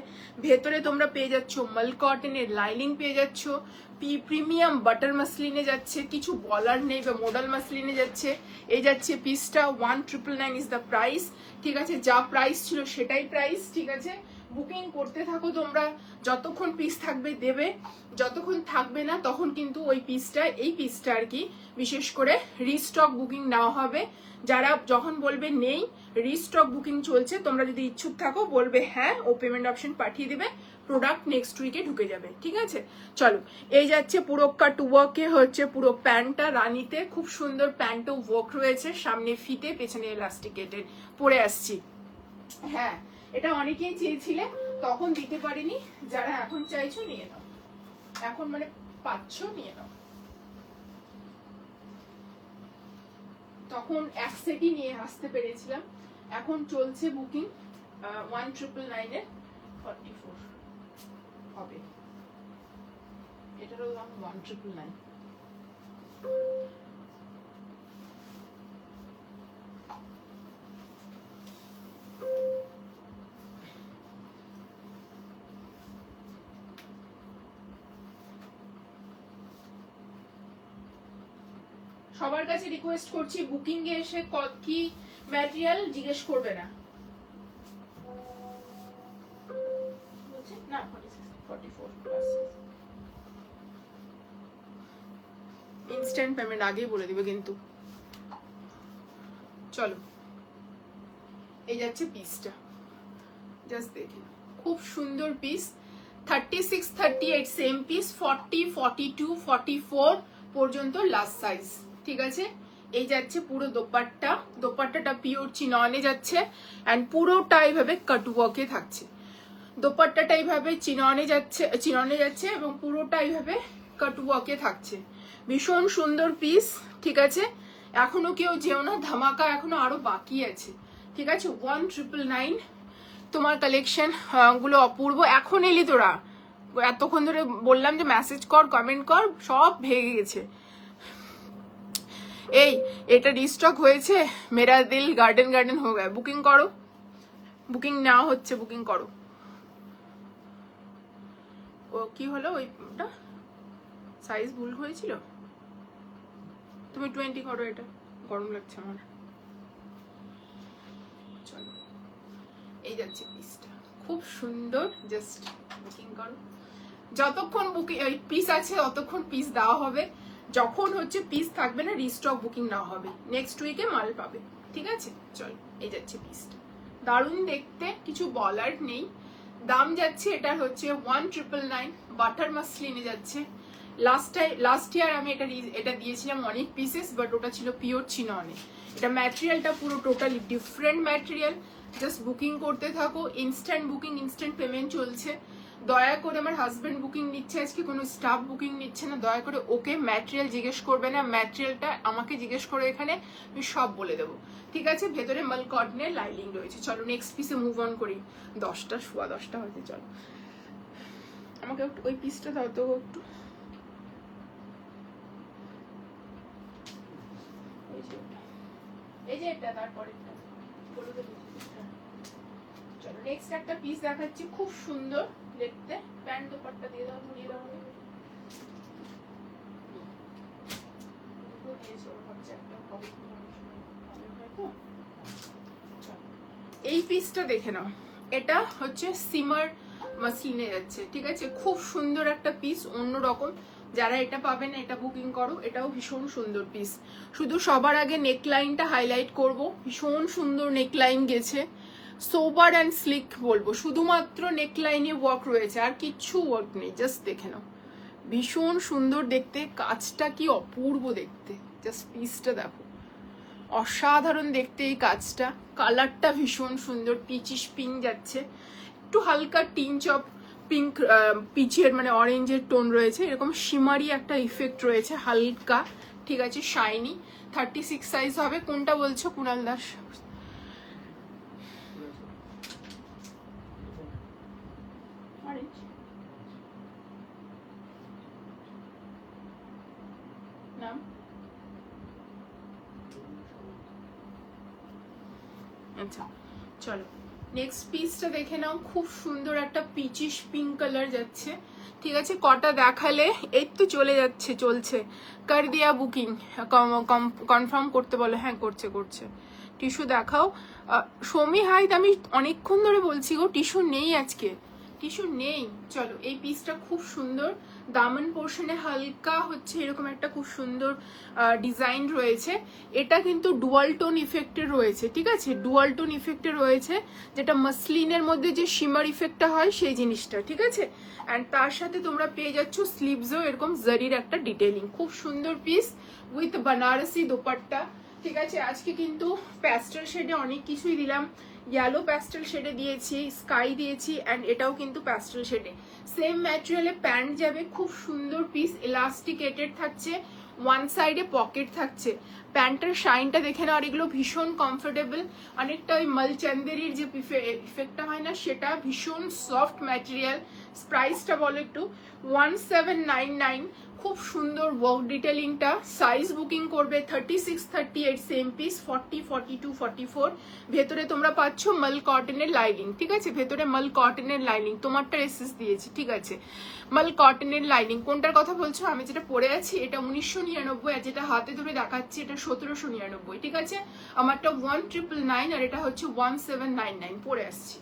A: ভেতরে তোমরা পেয়ে যাচ্ছ মাল কটনের লাইনিং পেয়ে যাচ্ছ, প্রিমিয়াম বাটার মাসলিনে যাচ্ছে, কিছু বলার নেই। বা মডেল মাসলিনে যাচ্ছে, এই যাচ্ছে পিসটা 1999 ইজ দ্য প্রাইস, ঠিক আছে? যা প্রাইস ছিল সেটাই প্রাইস, ঠিক আছে? বুকিং করতে থাকো তোমরা, যতক্ষণ পিস থাকবে দেবে, যতক্ষণ থাকবে না তখন কিন্তু ওই পিসটা, এই পিসটা আর কি বিশেষ করে রিস্টক বুকিং নেওয়া হবে। যারা যখন বলবে নেই, রিস্টক বুকিং চলছে, তোমরা যদি ইচ্ছুক থাকো বলবে হ্যাঁ, ও পেমেন্ট অপশন পাঠিয়ে দেবে, প্রোডাক্ট নেক্সট উইকে ঢুকে যাবে, ঠিক আছে? চলো, এই যাচ্ছে পুরো কাট ওয়ার্কে হচ্ছে পুরো প্যান্টটা, রানীতে খুব সুন্দর প্যান্টও ওয়ার্ক রয়েছে, সামনে ফিতে, পেছনে এলাস্টিকেটেড। পরে আসছি। হ্যাঁ, এটা অনেকেই চেয়েছিলে, তখন দিতে পারিনি, যারা এখন চাইছো নিয়ে নাও, এখন মানে পাচ্ছ নিয়ে নাও। তখন এক সেটই নিয়ে আসতে পেরেছিলাম, এখন চলছে বুকিং 1999 এর 44 হবে, এটারও দাম 1999। সবার কাছে রিকোয়েস্ট করছি, বুকিং এ এসে কি ম্যাটেরিয়াল জিজ্ঞেস করবে না। না 44 প্লাস ইনস্ট্যান্ট পেমেন্ট আগেই বলে দিবে কিন্তু। চলো, এই যাচ্ছে পিসটা, জাস্ট দেখি, খুব সুন্দর পিস। 36 38 সেম পিস, 40 42 44 পর্যন্ত লাস্ট সাইজ, ঠিক আছে? এই যাচ্ছে পুরো দোপাট্টা, দোপাট্টাটা পিওর চিননে যাচ্ছে, অ্যান্ড পুরোটা এইভাবে কাটওয়ার্কে থাকছে। দোপাট্টাটা এইভাবে চিননে যাচ্ছে এবং পুরোটা এইভাবে কাটওয়ার্কে থাকছে। ভীষণ সুন্দর পিস, ঠিক আছে? এখনো কেউ যেও না, ধামাকা এখনো আরো বাকি আছে, ঠিক আছে? 1999 তোমার কালেকশন গুলো অপূর্ব। এখন এলি তোরা, এতক্ষণ ধরে বললাম যে মেসেজ কর, কমেন্ট কর, সব ভেঙে গেছে। এই এটা রিস্টক হয়েছে, মেরা দিল গার্ডেন গার্ডেন হয়ে গেছে। বুকিং করো, বুকিং নেওয়া হচ্ছে, বুকিং করো। ও কি হলো ওইটা সাইজ ভুল হয়েছিল? তুমি 20 করো, এটা গরম লাগছে আমার। চলো, এই যাচ্ছে পিসটা, খুব সুন্দর। জাস্ট বুকিং করো, যতক্ষণ বুকিং পিস আছে ততক্ষণ পিস দেওয়া হবে। যখন হচ্ছে পিস থাকবে না, রিস্টক বুকিং না হবে, নেক্সট উইকে মাল পাবে, ঠিক আছে? চলো, এই যাচ্ছে পিসটা, দারুণ দেখতে, কিছু বলার নেই। দাম যাচ্ছে এটার হচ্ছে 1999, বাটার মাসলিনে যাচ্ছে। লাস্ট ইয়ার আমি এটা দিয়েছিলাম অনেক পিসেস, বাট ওটা ছিল পিওর চিননে। এটা ম্যাটেরিয়ালটা পুরো totally different material. Just booking করতে থাকো, ইনস্ট্যান্ট বুকিং, ইনস্ট্যান্ট পেমেন্ট চলছে। দয়া করে, আমার হাজবেন্ড বুকিং নিচ্ছে আজকে, কোনো স্টাফ বুকিং নিচ্ছে না, দয়া করে ওকে ম্যাটেরিয়াল জিজ্ঞেস করবে না, ম্যাটেরিয়ালটা আমাকে জিজ্ঞেস করে, এখানে আমি সব বলে দেবো, ঠিক আছে? ভেতরে মাল কটনের লাইনিং রয়েছে। চলো নেক্সট পিসে মুভ অন করি। 10টা, সোয়া 10টা হয়েছে। চলো, আমাকে একটু ওই পিসটা দাও তো একটু। এই যে এটা, তারপরে চলো নেক্সট একটা পিস দেখাচ্ছি, খুব সুন্দর দেখতে। প্যান্ট দোপাট্টা দিয়ে দাও, ধরিয়ে দাও। এই পিসটা দেখে নাও, এটা হচ্ছে সিমার মাসলিনে যাচ্ছে, ঠিক আছে? খুব সুন্দর একটা পিস, অন্যরকম। যারা এটা পাবে না, এটা বুকিং করো, এটাও ভীষণ সুন্দর পিস। শুধু সবার আগে নেকলাইনটা হাইলাইট করব, ভীষণ সুন্দর নেকলাইন গেছে, সোবার অ্যান্ড স্লিক বলবো, শুধুমাত্র নেকলাইনে ওয়ার্ক রয়েছে, আর কিচ্ছু ওয়ার্ক নেই। জাস্ট দেখে নাও, ভীষণ সুন্দর দেখতে, কাজটা কি অপূর্ব দেখতে, জাস্ট পিসটা দেখো, অসাধারণ দেখতে এই কাজটা। কালারটা ভীষণ সুন্দর, পিচিশ পিঙ্ক যাচ্ছে, একটু হালকা টিঞ্চ অফ পিঙ্ক, পিচের মানে অরেঞ্জের টোন রয়েছে, এরকম শিমারি একটা ইফেক্ট রয়েছে হালকা, ঠিক আছে? শাইনি। 36 সাইজ হবে। কোনটা বলছো কুণাল দাস? নাম আচ্ছা, চলো নেক্সট পিসটা দেখে নাও, খুব সুন্দর একটা পিচিশ পিঙ্ক কালার যাচ্ছে, ঠিক আছে? কটা দেখালে, এই তো চলে যাচ্ছে, চলছে। কর দিয়া বুকিং, কনফার্ম করতে বলো। হ্যাঁ, করছে। টিস্যু দেখাও। সৌমি হাইদ, আমি অনেকক্ষণ ধরে বলছি গো, টিস্যু নেই আজকে, টিস্যু নেই। চলো, এই পিসটা খুব সুন্দর, দামন পোর্শনে হালকা হচ্ছে এরকম একটা খুব সুন্দর ডিজাইন রয়েছে। এটা কিন্তু ডুয়াল টোন ইফেক্টের রয়েছে, ঠিক আছে? ডুয়াল টোন ইফেক্টে রয়েছে, যেটা মাসলিনের মধ্যে যে শিমার ইফেক্টটা হয় সেই জিনিসটা, ঠিক আছে? অ্যান্ড তার সাথে তোমরা পেয়ে যাচ্ছ স্লিভসও এরকম জারির একটা ডিটেইলিং, খুব সুন্দর পিস উইথ বানারসি দোপাট্টা, ঠিক আছে? আজকে কিন্তু প্যাস্টেল শেডে অনেক কিছুই দিলাম, ইয়েলো প্যাস্টেল শেডে দিয়েছি, স্কাই দিয়েছি, অ্যান্ড এটাও কিন্তু প্যাস্টেল শেডে। সেম ম্যাটেরিয়ালে প্যান্ট যাবে, খুব সুন্দর পিস, ইলাস্টিকেটেড থাকছে, ওয়ান সাইডে পকেট থাকছে। প্যান্টের শাইনটা দেখে নাও, আর এগুলো ভীষণ কমফোর্টেবল, অনেকটা ওই মালচান্দেরির যে ইফেক্টটা হয় না, সেটা। ভীষণ সফট ম্যাটেরিয়াল। প্রাইসটা বলো একটু। 1799। খুব সুন্দর ওয়ার্ক ডিটেলিংটা। সাইজ বুকিং করবে 36, 38 সেম পিস, 40, 42, 44। ভেতরে তোমরা পাচ্ছ মাল কটনের লাইনিং, ঠিক আছে? ভেতরে মাল কটনের লাইনিং, তোমারটা এসএস দিয়েছি, ঠিক আছে? মাল কটনের লাইনিং। কোনটার কথা বলছো? আমি যেটা পরে আছি এটা 1999, আর যেটা হাতে ধরে দেখাচ্ছি এটা 1799, ঠিক আছে? আমারটা 1999, আর এটা হচ্ছে 1799 পরে আসছি।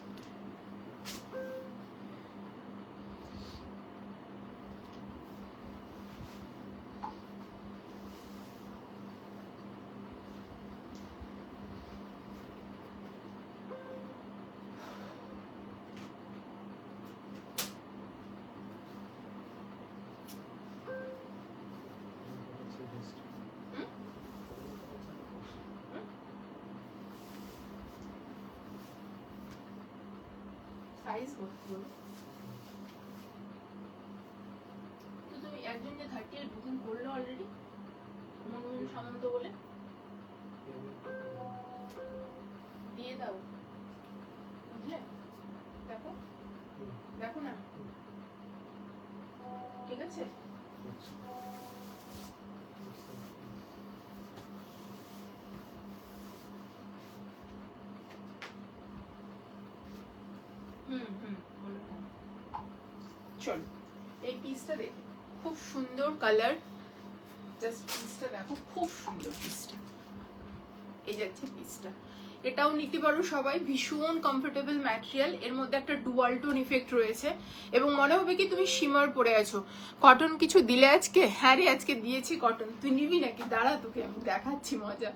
A: সাইজ বলো তো, তুমি একজন যে 38 বুকিং করলো অলরেডি, মনমোহন সামন্ত বলে, দিয়ে দাও, বুঝলে? দেখো, দেখো না, ঠিক আছে? বলো। চলো, এই পিসটা দেখো, খুব সুন্দর কালার, জাস্ট পিসটা দেখো, খুব সুন্দর পিসটা। এই যাচ্ছে পিসটা, এটাও নিতে পারো সবাই, ভীষণ কমফোর্টেবল ম্যাটেরিয়াল, এর মধ্যে একটা ডুয়াল টোন ইফেক্ট রয়েছে এবং মনে হবে কি তুমি শিমার পরে আছো। কটন কিছু দিলে আজকে? হ্যাঁ রে, আজকে দিয়েছি কটন। তুই নিবি নাকি? দাঁড়া, তোকে আমি দেখাচ্ছি মজা।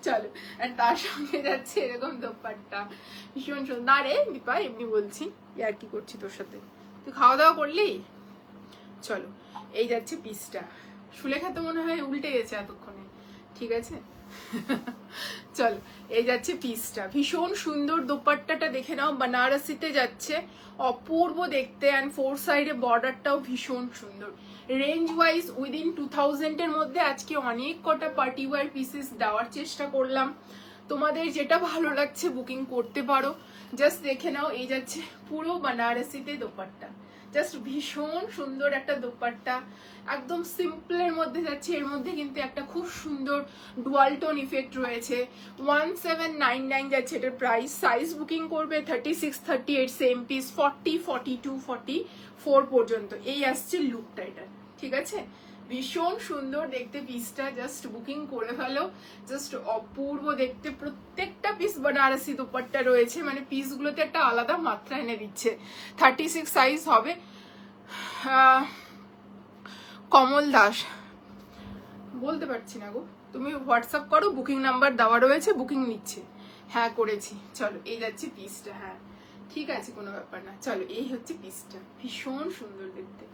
A: চলো, আর তার সঙ্গে যাচ্ছে এরকম দোপাট্টা, ভীষণ সুন্দর। না রে দীপা, এমনি বলছি, আর কি করছি তোর সাথে। তুই খাওয়া দাওয়া করলি? চলো, এই যাচ্ছে পিসটা। সুলেখা তো মনে হয় উল্টে গেছে এতক্ষণে, ঠিক আছে। চলো, এই যাচ্ছে পিসটা, ভীষণ সুন্দর। দোপাট্টাটা দেখে নাও, বানারসিতে যাচ্ছে, অপূর্ব দেখতে, অ্যান্ড 4 সাইডে বর্ডারটাও ভীষণ সুন্দর। রেঞ্জ ওয়াইজ উইদিন 2000 এর মধ্যে আজকে অনেক কটা পার্টি ওয়্যার পিসেস দেওয়ার চেষ্টা করলাম। তোমাদের যেটা ভালো লাগছে বুকিং করতে পারো। জাস্ট দেখে নাও, এই যাচ্ছে পুরো বানারসিতে দোপাট্টা, জাস্ট ভীষণ সুন্দর একটা দোপাট্টা, একদম সিম্পলের মধ্যে যাচ্ছে। এর মধ্যে কিন্তু একটা খুব সুন্দর ডুয়াল টোন ইফেক্ট রয়েছে। 1799 যাচ্ছে এটার প্রাইস। সাইজ বুকিং করবে 36, 38, সেম পিস 40, 42, 44 পর্যন্ত। এই আসছে লুকটা এটা, ঠিক আছে। ভীষণ সুন্দর দেখতে পিসটা, জাস্ট বুকিং করে ফেলো, জাস্ট অপূর্ব দেখতে। প্রত্যেকটা পিস বানারসি দোপাট্টা রয়েছে, মানে পিসগুলোতে একটা আলাদা মাত্রা এনে দিচ্ছে। 36 সাইজ হবে। কমল দাস, বলতে পারছি না গো, তুমি হোয়াটসঅ্যাপ করো, বুকিং নাম্বার দেওয়া রয়েছে, বুকিং নিচ্ছে। হ্যাঁ করেছি। চলো, এই যাচ্ছে পিসটা। হ্যাঁ ঠিক আছে, কোনো ব্যাপার না। চলো, এই হচ্ছে পিসটা, ভীষণ সুন্দর দেখতে,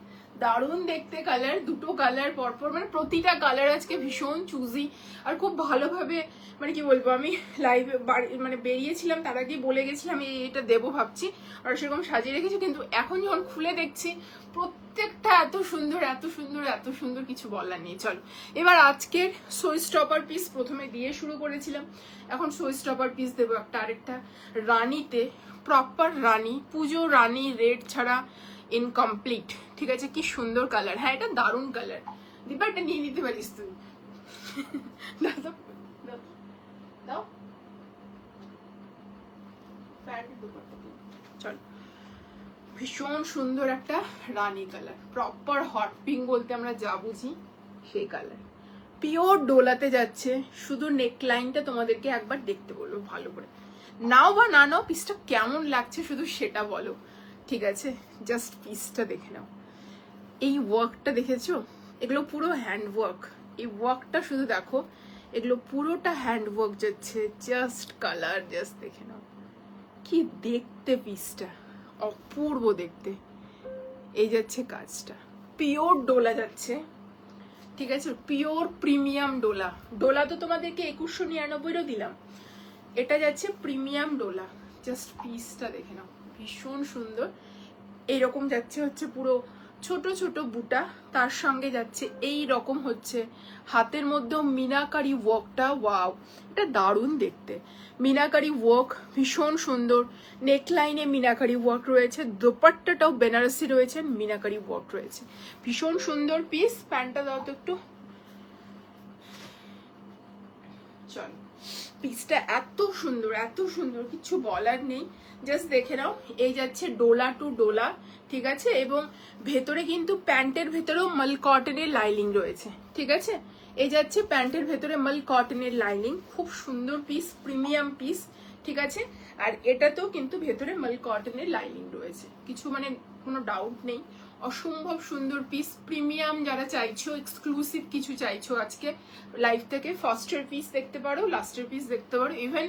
A: দারুণ দেখতে। কালার, দুটো কালার পরপর, মানে প্রতিটা কালার আজকে ভীষণ চুজি, আর খুব ভালোভাবে, মানে কি বলবো, আমি লাইভে মানে বেরিয়েছিলাম, তার আগে বলে গেছিলাম এটা দেবো ভাবছি, আর সেরকম সাজিয়ে রেখেছি, কিন্তু এখন যখন খুলে দেখছি প্রত্যেকটা এত সুন্দর, এত সুন্দর, এত সুন্দর, কিছু বলার নেই। চলো, এবার আজকের শো স্টপার পিস প্রথমে দিয়ে শুরু করেছিলাম, এখন শো স্টপার পিস দেবো একটা, আরেকটা রানীতে, প্রপার রানী, পুজো রানী, রেড ছাড়া ইনকমপ্লিট, ঠিক আছে। কি সুন্দর কালার, হ্যাঁ এটা দারুণ কালার। দীপা, এটা নিয়ে নিতে পারিস তুই। দাও, দাও, চল। ভীষণ সুন্দর একটা রানী কালার, প্রপার হট পিঙ্ক বলতে আমরা যা বুঝি সেই কালার, পিওর ডোলাতে যাচ্ছে। শুধু নেক লাইনটা তোমাদেরকে একবার দেখতে বলবো ভালো করে, নাও বা না নাও, পিসটা কেমন লাগছে শুধু সেটা বলো, ঠিক আছে। জাস্ট পিসটা দেখে নাও, এই ওয়ার্কটা দেখেছো, এগুলো পুরো হ্যান্ড ওয়ার্ক। এই ওয়ার্কটা শুধু দেখো, এগুলো পুরোটা হ্যান্ড ওয়ার্ক যাচ্ছে। জাস্ট কালার, জাস্ট দেখে নাও, কি দেখতে পিসটা, অপূর্ব দেখতে। এই যাচ্ছে কাজটা, পিওর ডোলা যাচ্ছে, ঠিক আছে, পিওর প্রিমিয়াম ডোলা। ডোলা তো তোমাদেরকে 2199 দিলাম, এটা যাচ্ছে প্রিমিয়াম ডোলা। জাস্ট পিসটা দেখে নাও, ভীষণ সুন্দর। এইরকম যাচ্ছে হচ্ছে পুরো ছোট ছোট বুটা, তার সঙ্গে যাচ্ছে এই রকম হচ্ছে হাতের মধ্যেও মিনাকারি ওয়ার্কটা, ওয়াও, এটা দারুণ দেখতে। মিনাকারি ওয়ার্ক ভীষণ সুন্দর, নেকলাইনে মিনাকারি ওয়ার্ক রয়েছে, দোপাট্টাটাও বেনারসি রয়েছে, মিনাকারি ওয়ার্ক রয়েছে, ভীষণ সুন্দর পিস। প্যান্টটা দাও তো একটু, চল। পিসটা এত সুন্দর, এত সুন্দর, কিছু বলার নেই, জাস্ট দেখে নাও। এই যাচ্ছে ডোলা টু ডোলা, ঠিক আছে, এবং ভেতরে কিন্তু প্যান্টের ভেতরেও মাল কটনের লাইনিং রয়েছে, ঠিক আছে। এই যাচ্ছে প্যান্টের ভেতরে মাল কটনের লাইনিং, খুব সুন্দর পিস, প্রিমিয়াম পিস, ঠিক আছে। আর এটাতেও কিন্তু ভেতরে মাল কটনের লাইনিং রয়েছে, কিছু মানে কোনো ডাউট নেই। অসম্ভব সুন্দর পিস, প্রিমিয়াম যারা চাইছো, এক্সক্লুসিভ কিছু চাইছো আজকে লাইভ থেকে, ফার্স্টের পিস দেখতে পারো, লাস্টের পিস দেখতে পারো, ইভেন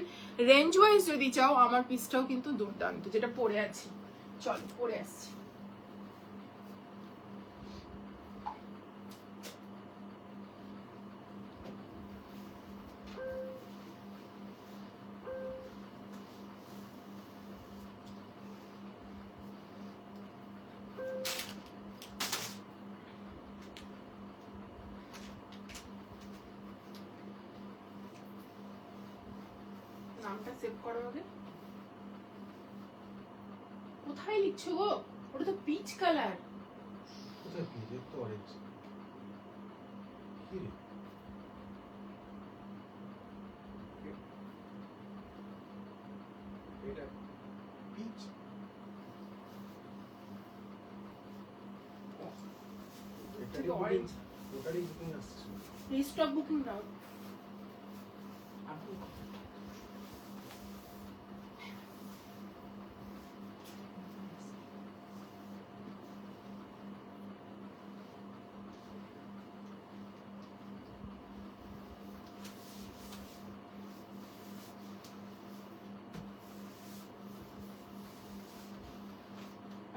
A: রেঞ্জ ওয়াইজ যদি চাও আমার পিসটাও কিন্তু দুর্দান্ত, যেটা পরে আছি। চলো, পরে আসছি। নামটা সেভ করো আগে। কোথায় লিখছো গো? ওটা তো পিচ কালার।
B: কোথায় পিচ? তো অরেঞ্জ। কি রে? এটা পিচ।
A: থেকে অরেঞ্জ
B: ওটারই বুকিং আসছে।
A: রিস্টক বুকিং নাও।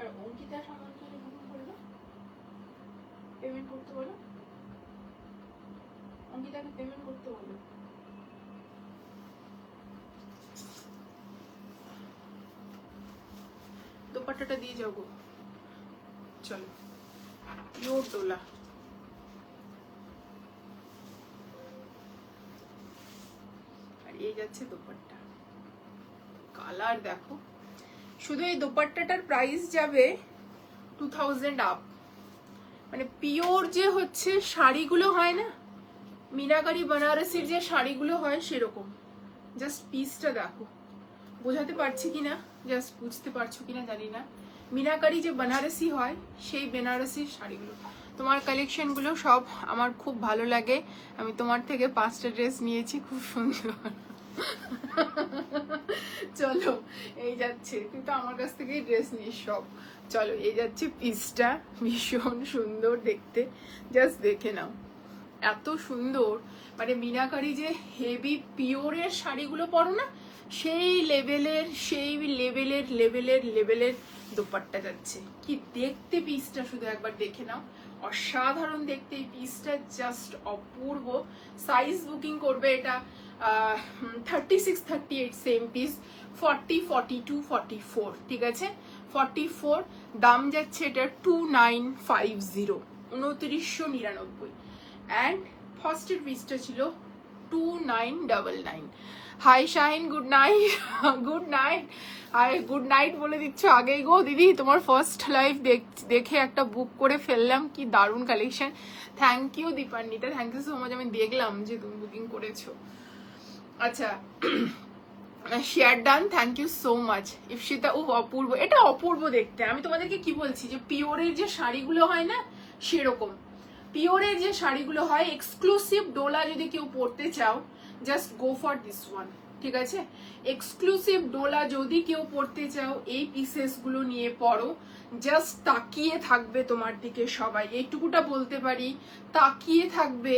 A: আর অঙ্কিতা সামন্ত বুকিং করলো, পেমেন্ট করতে বলো, অঙ্কিতাকে পেমেন্ট করতে বলো। দোপাট্টাটা দিয়ে যাবো, চলো। পিওর ডোলা, আর এই যাচ্ছে দোপাট্টা। কালার দেখো, শুধু এই দোপাট্টাটার প্রাইস যাবে 2000 আপ। মানে পিওর যে হচ্ছে শাড়িগুলো হয় না, মিনাকারি বেনারসির যে শাড়িগুলো হয় সেরকম। জাস্ট পিসটা দেখো, বোঝাতে পারছি কিনা, জাস্ট বুঝতে পারছো কিনা জানি না। মিনাকারি যে বেনারসি হয় সেই বেনারসির শাড়িগুলো। তোমার কালেকশনগুলো সব আমার খুব ভালো লাগে। আমি তোমার থেকে 5টা ড্রেস নিয়েছি, খুব সুন্দর। চলো এই যাচ্ছে, তুই তো আমার কাছ থেকেই ড্রেস নিস সব। চলো এই যাচ্ছে পিসটা, ভীষণ সুন্দর দেখতে, জাস্ট দেখে নাও, এত সুন্দর। মানে মিনাকারি যে হেভি পিওরের শাড়িগুলো পরো না, সেই লেভেলের দোপাট্টা যাচ্ছে। কি দেখতে পিসটা, শুধু একবার দেখে নাও, অসাধারণ দেখতে এই পিসটা, জাস্ট অপূর্ব। সাইজ বুকিং করবে এটা 36, 38 সেম পিস, 40, 42, 44, ঠিক আছে 44। দাম যাচ্ছে এটা 2950, 2999। অ্যান্ড ফার্স্টের পিসটা ছিল 2999। Hi Shahin, good night. Good night, hi good night বলে দিচ্ছ আগেই গো দিদি। তোমার ফার্স্ট লাইভ দেখে একটা বুক করে ফেললাম, কি দারুণ collection. Thank you Dipanwita, thank you so much. আমি দেখলাম যে তুমি বুকিং করেছো। আচ্ছা, share done, thank you so much. Ipsita, ও অপূর্ব, এটা অপূর্ব দেখতে। আমি তোমাদেরকে কি বলছি, যে পিওরের যে শাড়িগুলো হয় না সেরকম, পিওরের যে শাড়িগুলো হয়, এক্সক্লুসিভ ডোলা যদি কেউ পরতে চাও, just go for this one, ঠিক আছে। এক্সক্লুসিভ ডোলা যদি কেউ পরতে চাও, এই পিসেস গুলো নিয়ে পরো, জাস্ট তাকিয়ে থাকবে তোমার দিকে সবাই। এইটুকুটা বলতে পারি, তাকিয়ে থাকবে,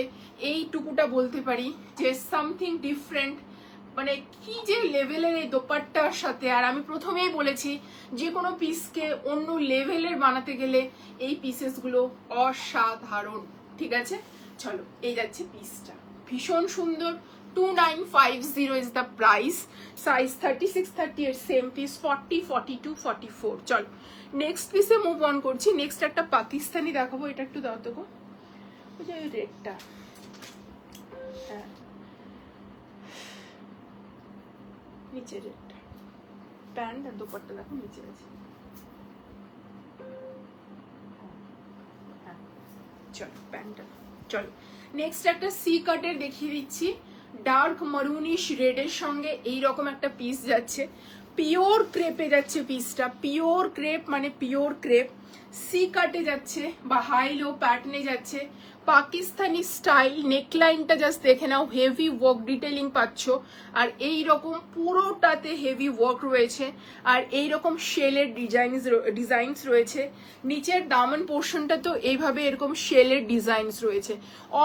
A: এইটুকুটা বলতে পারি যে সামথিং ডিফারেন্ট। মানে কি যে লেভেলের এই দোপাট্টার সাথে। আর আমি প্রথমেই বলেছি, যে কোনো পিসকে অন্য লেভেলের বানাতে গেলে এই পিসেসগুলো অসাধারণ, ঠিক আছে। চলো এই যাচ্ছে পিসটা, ভীষণ সুন্দর। 2950 is the price. Size 36, 38 same piece, 40, 42, 44। চলো নেক্সট পিসে মুভ অন করছি। নেক্সট একটা পাকিস্তানি দেখাবো, এটা একটু দাও তো গো, ওই যে রেডটা, হ্যাঁ নিচের রেডটা। প্যান্ট আর দোপাট্টা দেখো নিচে আছে। হ্যাঁ চলো প্যান্টটা, চলো নেক্সট একটা সি কাটের দেখিয়ে দিচ্ছি। ডার্ক মারুনিশ রেডের সঙ্গে এইরকম একটা পিস যাচ্ছে, পিওর ক্রেপে যাচ্ছে পিসটা। পিওর ক্রেপ মানে পিওর ক্রেপ, সি কাটে যাচ্ছে বা হাই লো প্যাটার্নে যাচ্ছে। পাকিস্তানি স্টাইল, নেকলাইনটা জাস্ট দেখে নাও, হেভি ওয়ার্ক ডিটেলিং পাচ্ছ। আর এই রকম পুরোটাতে হেভি ওয়ার্ক রয়েছে, আর এই রকম শেলের ডিজাইনস রয়েছে। নিচের দামন পোর্শনটা তো এইভাবে এরকম শেলের ডিজাইনস রয়েছে,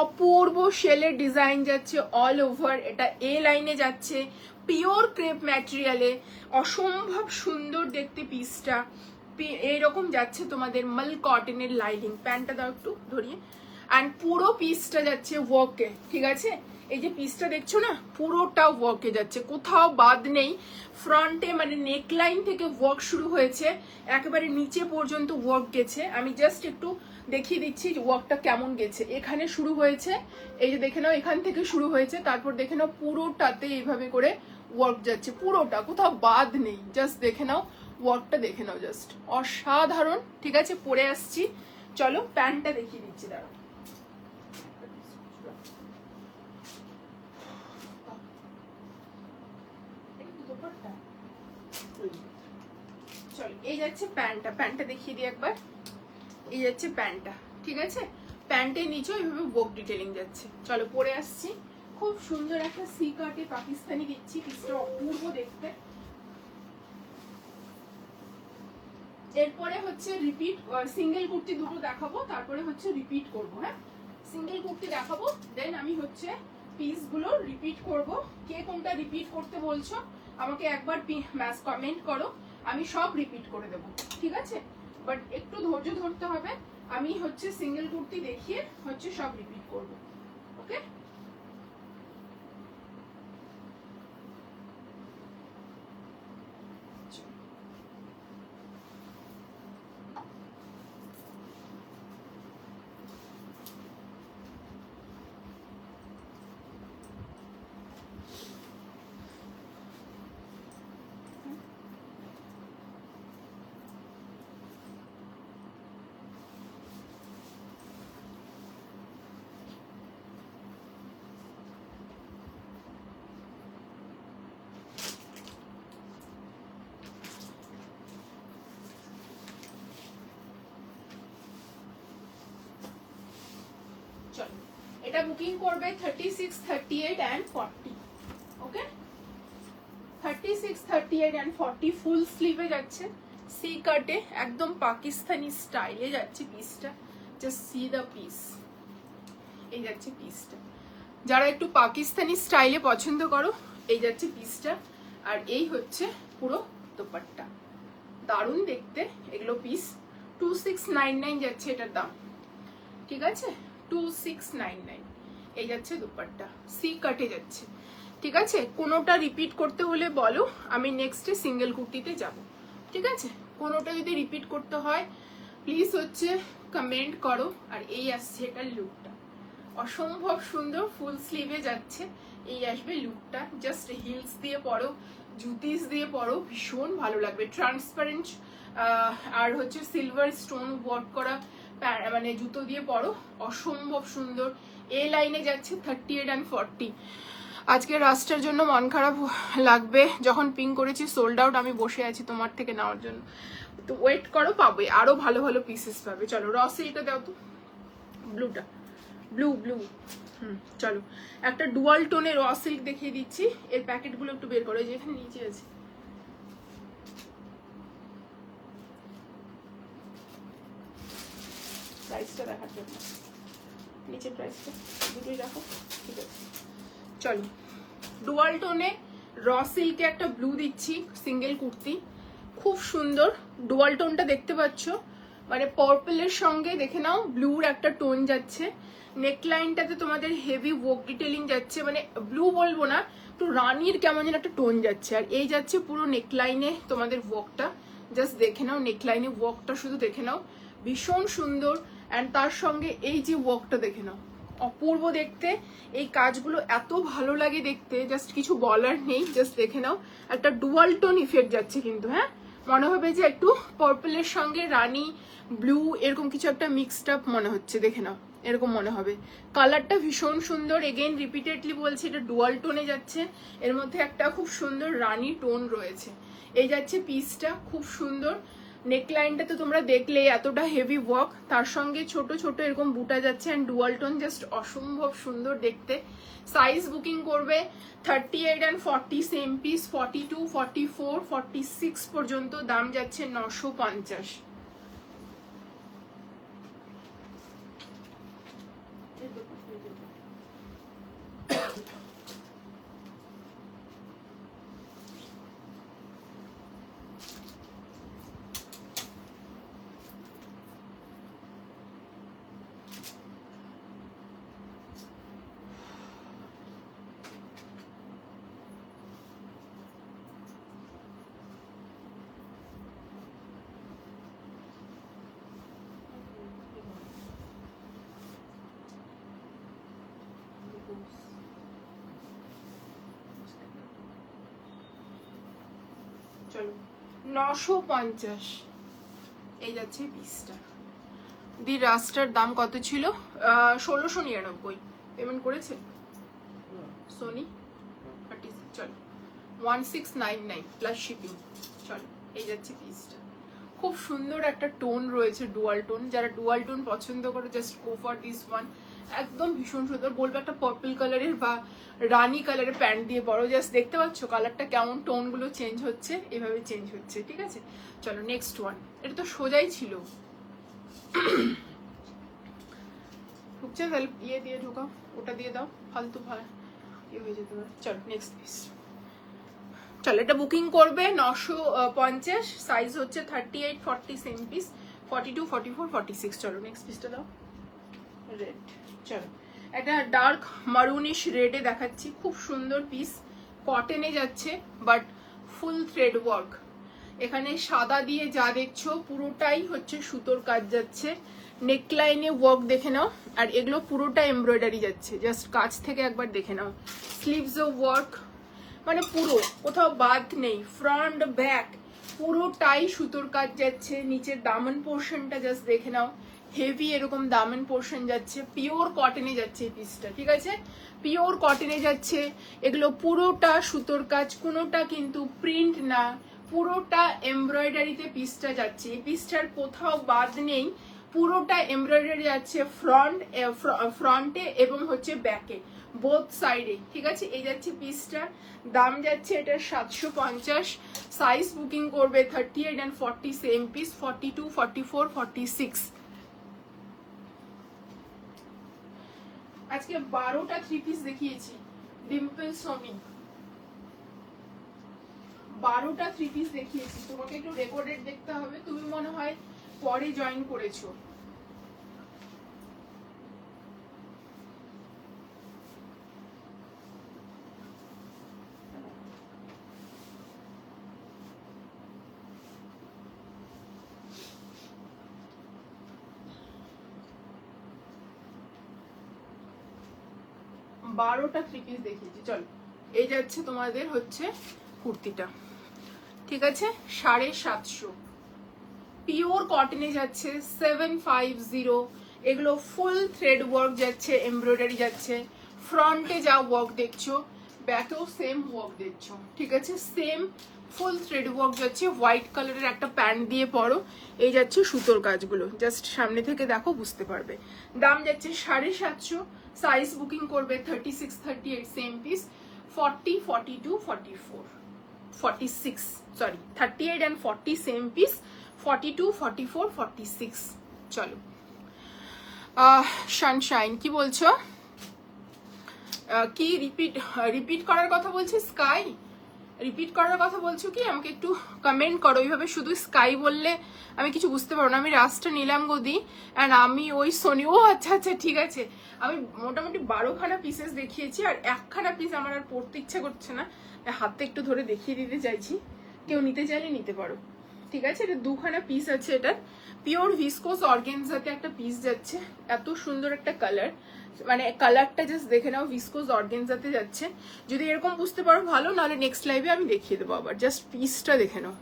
A: অপূর্ব শেলের ডিজাইন যাচ্ছে অল ওভার। এটা এ লাইনে যাচ্ছে, পিওর ক্রেপ ম্যাটেরিয়ালে, অসম্ভব সুন্দর দেখতে পিসটা। এইরকম যাচ্ছে তোমাদের মাল কটনের লাইনিং। প্যান্টটা দাও একটু ধরিয়ে। অ্যান্ড পুরো পিসটা যাচ্ছে ওয়ার্কে, ঠিক আছে। এই যে পিসটা দেখছো না, পুরোটা ওয়ার্কে যাচ্ছে, কোথাও বাদ নেই। ফ্রন্টে মানে নেকলাইন থেকে ওয়ার্ক শুরু হয়েছে, একেবারে নিচে পর্যন্ত ওয়ার্ক গেছে। আমি জাস্ট একটু দেখিয়ে দিচ্ছি যে ওয়ার্কটা কেমন গেছে। এখানে শুরু হয়েছে, এই যে দেখে নাও, এখান থেকে শুরু হয়েছে, তারপর দেখে নাও পুরোটাতে এইভাবে করে ওয়ার্ক যাচ্ছে, পুরোটা কোথাও বাদ নেই। জাস্ট দেখে নাও ওয়ার্কটা, দেখে নাও, জাস্ট অসাধারণ, ঠিক আছে। পরে আসছি, চলো প্যান্টটা দেখিয়ে দিচ্ছি, দাঁড়াও। চলো এই যাচ্ছে প্যান্টটা, প্যান্টটা দেখিয়ে দিই একবার। এই যাচ্ছে প্যান্টটা, ঠিক আছে। প্যান্টের নিচেও এইভাবে ওয়ার্ক ডিটেলিং যাচ্ছে। চলো পরে আসছি। খুব সুন্দর একটা সি কাটে পাকিস্তানি দিচ্ছি, পিসটা অপূর্ব দেখতে। এরপরে হচ্ছে রিপিট সিঙ্গেল কুর্তি দুটো দেখাবো, তারপরে হচ্ছে রিপিট করবো। হ্যাঁ, সিঙ্গেল কুর্তি দেখাবো, দেন আমি হচ্ছে পিসগুলো রিপিট করব। কে কোনটা রিপিট করতে বলছো আমাকে একবার ম্যাস কমেন্ট করো, আমি সব রিপিট করে দেবো, ঠিক আছে? বাট একটু ধৈর্য ধরতে হবে, আমি হচ্ছে সিঙ্গেল কুর্তি দেখিয়ে হচ্ছে সব রিপিট করব। ওকে, চলো এটা বুকিং করবে 36, 38 and 40। ওকে, 36, 38 and 40 ফুল স্লিভে যাচ্ছে, সি কাটে একদম পাকিস্তানি স্টাইলে যাচ্ছে পিসটা। জাস্ট সি দ্য পিস, এই যাচ্ছে পিসটা। যারা একটু পাকিস্তানি স্টাইলে পছন্দ করো, এই যাচ্ছে পিসটা। আর এই হচ্ছে পুরো দোপাট্টা, দারুণ দেখতে এগুলো পিস। 2699 যাচ্ছে এটার দাম, ঠিক আছে? 2699 এই যাচ্ছে দুপাট্টা, সি কাটে যাচ্ছে, ঠিক আছে? কোনোটা রিপিট করতে হলে বলো, আমি নেক্সটে সিঙ্গেল কুর্তিতে যাব, ঠিক আছে? কোনোটা যদি রিপিট করতে হয় প্লিজ হচ্ছে কমেন্ট করো। আর এই আসছে এটার লুকটা, অসম্ভব সুন্দর, ফুল স্লিভে যাচ্ছে, এই আসবে লুকটা। জাস্ট হিলস দিয়ে পরো, জুতিস দিয়ে পরো, ভীষণ ভালো লাগবে। ট্রান্সপারেন্ট আর হচ্ছে সিলভার স্টোন ওয়ার্ক করা মানে জুতো দিয়ে পরো, অসম্ভব সুন্দর। এ লাইনে যাচ্ছে 38 and 40। আজকে রাস্টার জন্য মন খারাপ লাগবে, যখন পিং করেছি সোল্ড আউট, আমি বসে আছি তোমার থেকে নেওয়ার জন্য, তো ওয়েট করো, পাবে আরো ভালো ভালো পিসেস পাবে। চলো রসিলটা দাও তো, ব্লুটা, ব্লু ব্লু। চলো একটা ডুয়াল টোনের র সিল্ক দেখিয়ে দিচ্ছি। এর প্যাকেটগুলো একটু বের করো, যেখানে নিচে আছে। প্রাইসটা দেখার জন্য নিচে প্রাইসটা দুটোই রাখো, ঠিক আছে? চলো ডুয়াল টোনে র সিল্কে একটা ব্লু দিচ্ছি, সিঙ্গেল কুর্তি, খুব সুন্দর। ডুয়াল টোনটা দেখতে পাচ্ছ, মানে পার্পলের সঙ্গে দেখে নাও ব্লুর একটা টোন যাচ্ছে। নেকলাইনটাতে তোমাদের হেভি ওয়ার্ক ডিটেলিং যাচ্ছে, মানে ব্লু বলবো না, একটু রানির কেমন যেন একটা টোন যাচ্ছে। আর এই যাচ্ছে পুরো নেকলাইনে তোমাদের ওয়ার্কটা, জাস্ট দেখে নাও, নেকলাইনে ওয়ার্কটা শুধু দেখে নাও, ভীষণ সুন্দর। অ্যান্ড তার সঙ্গে এই যে ওয়ার্কটা দেখে নাও, অপূর্ব দেখতে। এই কাজগুলো এত ভালো লাগে দেখতে, জাস্ট কিছু বলার নেই, জাস্ট দেখে নাও। একটা ডুয়াল টোন ইফেক্ট যাচ্ছে কিন্তু, হ্যাঁ, মনে হবে যে একটু পার্পলের সঙ্গে রানি ব্লু এরকম কিছু একটা মিক্সড আপ মনে হচ্ছে, দেখে নাও, এরকম মনে হবে। কালারটা ভীষণ সুন্দর, এগেইন রিপিটেডলি বলছি, এটা ডুয়াল টোনে যাচ্ছে, এর মধ্যে একটা খুব সুন্দর রানি টোন রয়েছে। এই যাচ্ছে পিসটা, খুব সুন্দর। নেকলাইনটা তো তোমরা দেখলে এতটা হেভি ওয়ার্ক, তার সঙ্গে ছোট ছোট এরকম বুটা যাচ্ছে, অ্যান্ড ডুয়াল টোন, জাস্ট অসম্ভব সুন্দর দেখতে। সাইজ বুকিং করবে 38 and 40 সেম পিস, 42, 44, 46 পর্যন্ত, দাম যাচ্ছে 950। চলো 950 এই যাচ্ছে পিসটা। দি রাস্টার দাম কত ছিল? 1699 পেমেন্ট করেছে সোনি 36। চলো 1699 প্লাস শিপিং। চলো এই যাচ্ছে পিসটা, খুব সুন্দর একটা টোন রয়েছে, ডুয়াল টোন। যারা ডুয়াল টোন পছন্দ করে just go for this one. একদম ভীষণ সুন্দর, বলবো একটা পার্পল কালারের বা রানি কালারের প্যান্ট দিয়ে পরো। জাস্ট দেখতে পাচ্ছ কালারটা কেমন, টোনগুলো চেঞ্জ হচ্ছে, এভাবে চেঞ্জ হচ্ছে, ঠিক আছে। চলো নেক্সট ওয়ান। এটা তো সোজাই ছিল, ঢুকছে তাহলে ইয়ে দিয়ে ঢোকাও, ওটা দিয়ে দাও, ফালতু ভাড়া ইয়ে হয়ে যেতে পারে। চলো নেক্সট পিস। চলো এটা বুকিং করবে 950, সাইজ হচ্ছে 38, 40 সেম পিস, 42, 44, 46। চলো নেক্সট পিসটা দাও। রেড, চলো এটা ডার্ক মারুনিশ রেডে দেখাচ্ছি, খুব সুন্দর পিস, কটনে যাচ্ছে বাট ফুল থ্রেড ওয়ার্ক। এখানে সাদা দিয়ে যা দেখছো পুরোটাই হচ্ছে সুতোর কাজ যাচ্ছে, নেকলাইনে ওয়ার্ক দেখে নাও, আর এগুলো পুরোটা এমব্রয়ডারি যাচ্ছে, জাস্ট কাছ থেকে একবার দেখে নাও। স্লিভসও ওয়ার্ক, মানে পুরো কোথাও বাদ নেই, ফ্রন্ট ব্যাক পুরোটাই সুতোর কাজ যাচ্ছে। নিচের দামন পোর্শনটা জাস্ট দেখে নাও, হেভি এরকম দামন পোর্শন যাচ্ছে, পিওর কটনে যাচ্ছে এই পিসটা, ঠিক আছে, পিওর কটনে যাচ্ছে। এগুলো পুরোটা সুতোর কাজ, কোনোটা কিন্তু প্রিন্ট না, পুরোটা এমব্রয়ডারিতে পিসটা যাচ্ছে। এই পিসটার কোথাও বাদ নেই, পুরোটা এমব্রয়ডারি যাচ্ছে ফ্রন্টে এবং হচ্ছে ব্যাকে, বোথ সাইডে, ঠিক আছে। এই যাচ্ছে পিসটা, দাম যাচ্ছে এটা 750, সাইজ বুকিং করবে 38 and 40 সেম পিস, 42, 44, 46। আজকে 12টা থ্রি পিস দেখিয়েছি, ডিম্পল সোমি 12টা থ্রি পিস দেখিয়েছি। তোমাকে একটু রেকর্ডেড দেখতে হবে, তুমি মনে হয় পরে জয়েন করেছো। বারোটা থ্রি পিস দেখিয়েছি। চলো এই যাচ্ছে তোমাদের হচ্ছে কুর্তিটা, ঠিক আছে, 750, পিওর কটনে যাচ্ছে 750। এগুলো ফুল থ্রেড ওয়ার্ক যাচ্ছে, এমব্রয়ডারি যাচ্ছে, ফ্রন্টে যা ওয়ার্ক দেখছো ব্যাকেও সেম ওয়ার্ক দেখছো, ঠিক আছে, সেম ফুল থ্রেড ওয়ার্ক যাচ্ছে। হোয়াইট কালারের একটা প্যান্ট দিয়ে পরো, এই যাচ্ছে সুতোর কাজগুলো, জাস্ট সামনে থেকে দেখো বুঝতে পারবে। দাম যাচ্ছে 750, সাইজ বুকিং করবে 36, 38 same piece, 40, 42, 44, 46, sorry 38 and 40 same piece, 42, 44, 46। চলো সানশাইন কি বলছো, কি রিপিট করার কথা বলছে? স্কাই রিপিট করার কথা বলছো কি? আমাকে একটু কমেন্ট করো। ওইভাবে শুধু স্কাই বললে আমি কিছু বুঝতে পারবো না। আমি রাস্টটা নিলাম গদি, অ্যান্ড আমি ওই সোনি, ও আচ্ছা আচ্ছা ঠিক আছে। আমি মোটামুটি 12খানা পিসেস দেখিয়েছি, আর একখানা পিস আমার আর পড়তে ইচ্ছা করছে না, হাতে একটু ধরে দেখিয়ে দিতে চাইছি, কেউ নিতে চাইলে নিতে পারো, ঠিক আছে। এটা 2খানা পিস আছে, এটা পিওর ভিসকোস অর্গানজাতে একটা পিস যাচ্ছে, এত সুন্দর একটা কালার, মানে কালারটা জাস্ট দেখে নাও, ভিসকোস অর্গানজাতে যাচ্ছে। যদি এরকম বুঝতে পারো ভালো, নাহলে নেক্সট লাইভে আমি দেখিয়ে দেবো আবার। জাস্ট পিসটা দেখে নাও,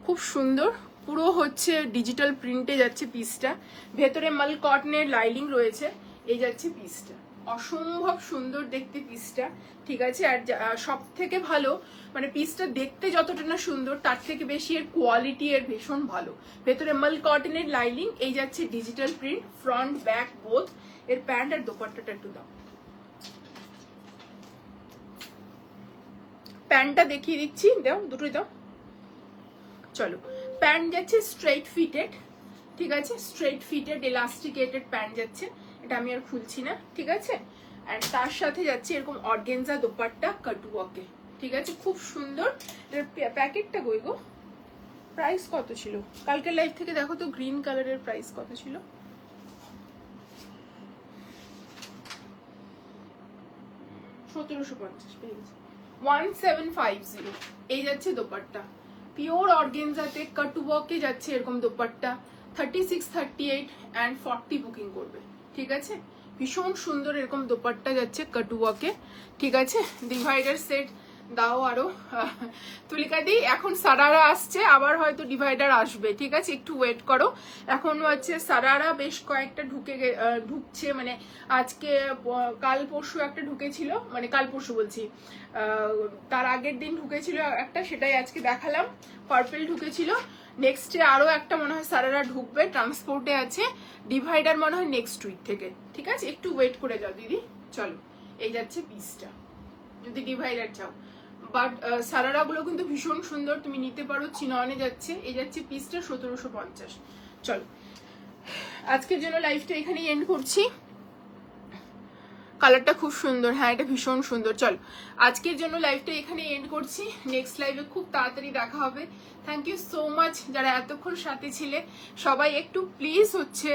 A: খুব সুন্দর, পুরো হচ্ছে ডিজিটাল প্রিন্টে যাচ্ছে পিসটা, ভেতরে মাল কটনের লাইলিং রয়েছে, এই যাচ্ছে পিসটা, অসম্ভব সুন্দর দেখতে পিসটা, ঠিক আছে। আর সব থেকে ভালো, মানে পিসটা দেখতে যতটা না সুন্দর, তার থেকে বেশি এর কোয়ালিটি এর ভীষণ ভালো। ভেতরে মাল কটনের লাইলিং, এই যাচ্ছে digital print, front back both. এর প্যান্ট আর দোপাট্টাটা একটু দাও, প্যান্টটা দেখিয়ে দিচ্ছি, দাও দুটোই দাও। চলো প্যান্ট যাচ্ছে স্ট্রেট ফিটেড, ঠিক আছে, স্ট্রেট ফিটেড এলাস্টিকেটেড প্যান্ট যাচ্ছে, এটা আমি আর খুলছি না, ঠিক আছে। আর তার সাথে যাচ্ছে এরকম অর্গেনজা দোপাট্টা কাটওয়ার্কে, ঠিক আছে, খুব সুন্দর। প্যাকেটটা কই গো, প্রাইস কত ছিল? কালকের লাইভ থেকে দেখো তো গ্রিন কালারের প্রাইস কত ছিল। 1750 পেয়ে গেছি, 1750। এই যাচ্ছে দোপাট্টা, পিওর অর্গেনজাতে কাটওয়ার্কে যাচ্ছে এরকম দোপাট্টা, 36, 38 and 40 বুকিং করবে, ঠিক আছে। ভীষণ সুন্দর এরকম দোপাট্টা যাচ্ছে কাটওয়ার্কে, ঠিক আছে। ডিভাইডার সেট দাও আরো। তুলিকা দি এখন সারারা আসছে, আবার হয়তো ডিভাইডার আসবে, ঠিক আছে, একটু ওয়েট করো। এখন হচ্ছে সারারা বেশ কয়েকটা ঢুকছে, মানে আজকে কাল পরশু একটা ঢুকেছিল, মানে কাল পরশু বলছি, তার আগের দিন ঢুকেছিল একটা, সেটাই আজকে দেখালাম, পার্পেল ঢুকেছিল। নেক্সটে আরো একটা মনে হয় সারারা ঢুকবে, ট্রান্সপোর্টে আছে। ডিভাইডার মনে হয় নেক্সট উইক থেকে, ঠিক আছে, একটু ওয়েট করে যাও দিদি। চলো, এই যাচ্ছে পিসটা, যদি ডিভাইডার চাও। বাট সারারা গুলো কিন্তু ভীষণ সুন্দর, তুমি নিতে পারো। চিননে যাচ্ছে, এই যাচ্ছে পিসটা 1750। চলো, আজকের জন্য লাইভটা এখানেই এন্ড করছি। কালারটা খুব সুন্দর, হ্যাঁ এটা ভীষণ সুন্দর। চল, আজকের জন্য লাইভটা এখানে এন্ড করছি, নেক্সট লাইভে খুব তাড়াতাড়ি দেখা হবে। থ্যাংক ইউ সো মাচ যারা এতক্ষণ সাথে ছিলে। সবাই একটু প্লিজ হচ্ছে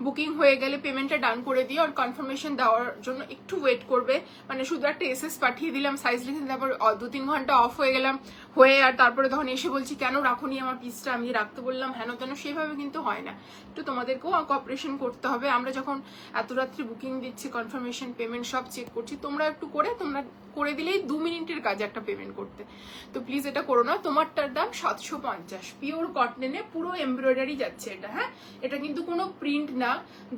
A: বুকিং হয়ে গেলে পেমেন্টটা ডান করে দিও, আর কনফার্মেশন দেওয়ার জন্য একটু ওয়েট করবে। মানে শুধু একটা এসএস পাঠিয়ে দিলাম, সাইজ লিখে, তারপর 2-3 ঘন্টা অফ হয়ে গেলাম, আর তারপরে তখন এসে বলছি কেন রাখুনি আমার পিসটা, আমি রাখতে বললাম, হেন তেন, সেইভাবে কিন্তু হয় না। একটু তোমাদেরকেও কোঅপারেশন করতে হবে। আমরা যখন এত রাত্রে বুকিং দিচ্ছি, কনফার্মেশন পেমেন্ট সব চেক করছি, তোমরা একটু তোমরা করে দিলেই 2 মিনিটের কাজ একটা পেমেন্ট করতে। তো প্লিজ এটা করো না। তোমারটার দাম 750, পিওর কটনে, পুরো এমব্রয়ডারি যাচ্ছে এটা। হ্যাঁ, এটা কিন্তু কোনো প্রিন্ট না,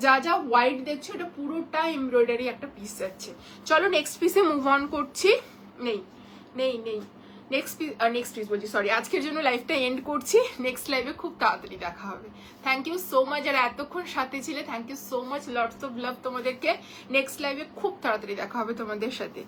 A: যা যা হোয়াইট দেখছো এটা পুরোটা এমব্রয়ডারি একটা পিস যাচ্ছে। চলো নেক্সট পিসে মুভ অন করছি। নেই নেই নেই নেক্সট পিস বলছি, সরি, আজকের জন্য লাইভটা এন্ড করছি। নেক্সট লাইভে খুব তাড়াতাড়ি দেখা হবে। থ্যাংক ইউ সো মাচ যারা এতক্ষণ সাথে ছিলে, thank you so much, lots of love তোমাদেরকে। নেক্সট লাইভে খুব তাড়াতাড়ি দেখা হবে তোমাদের সাথে।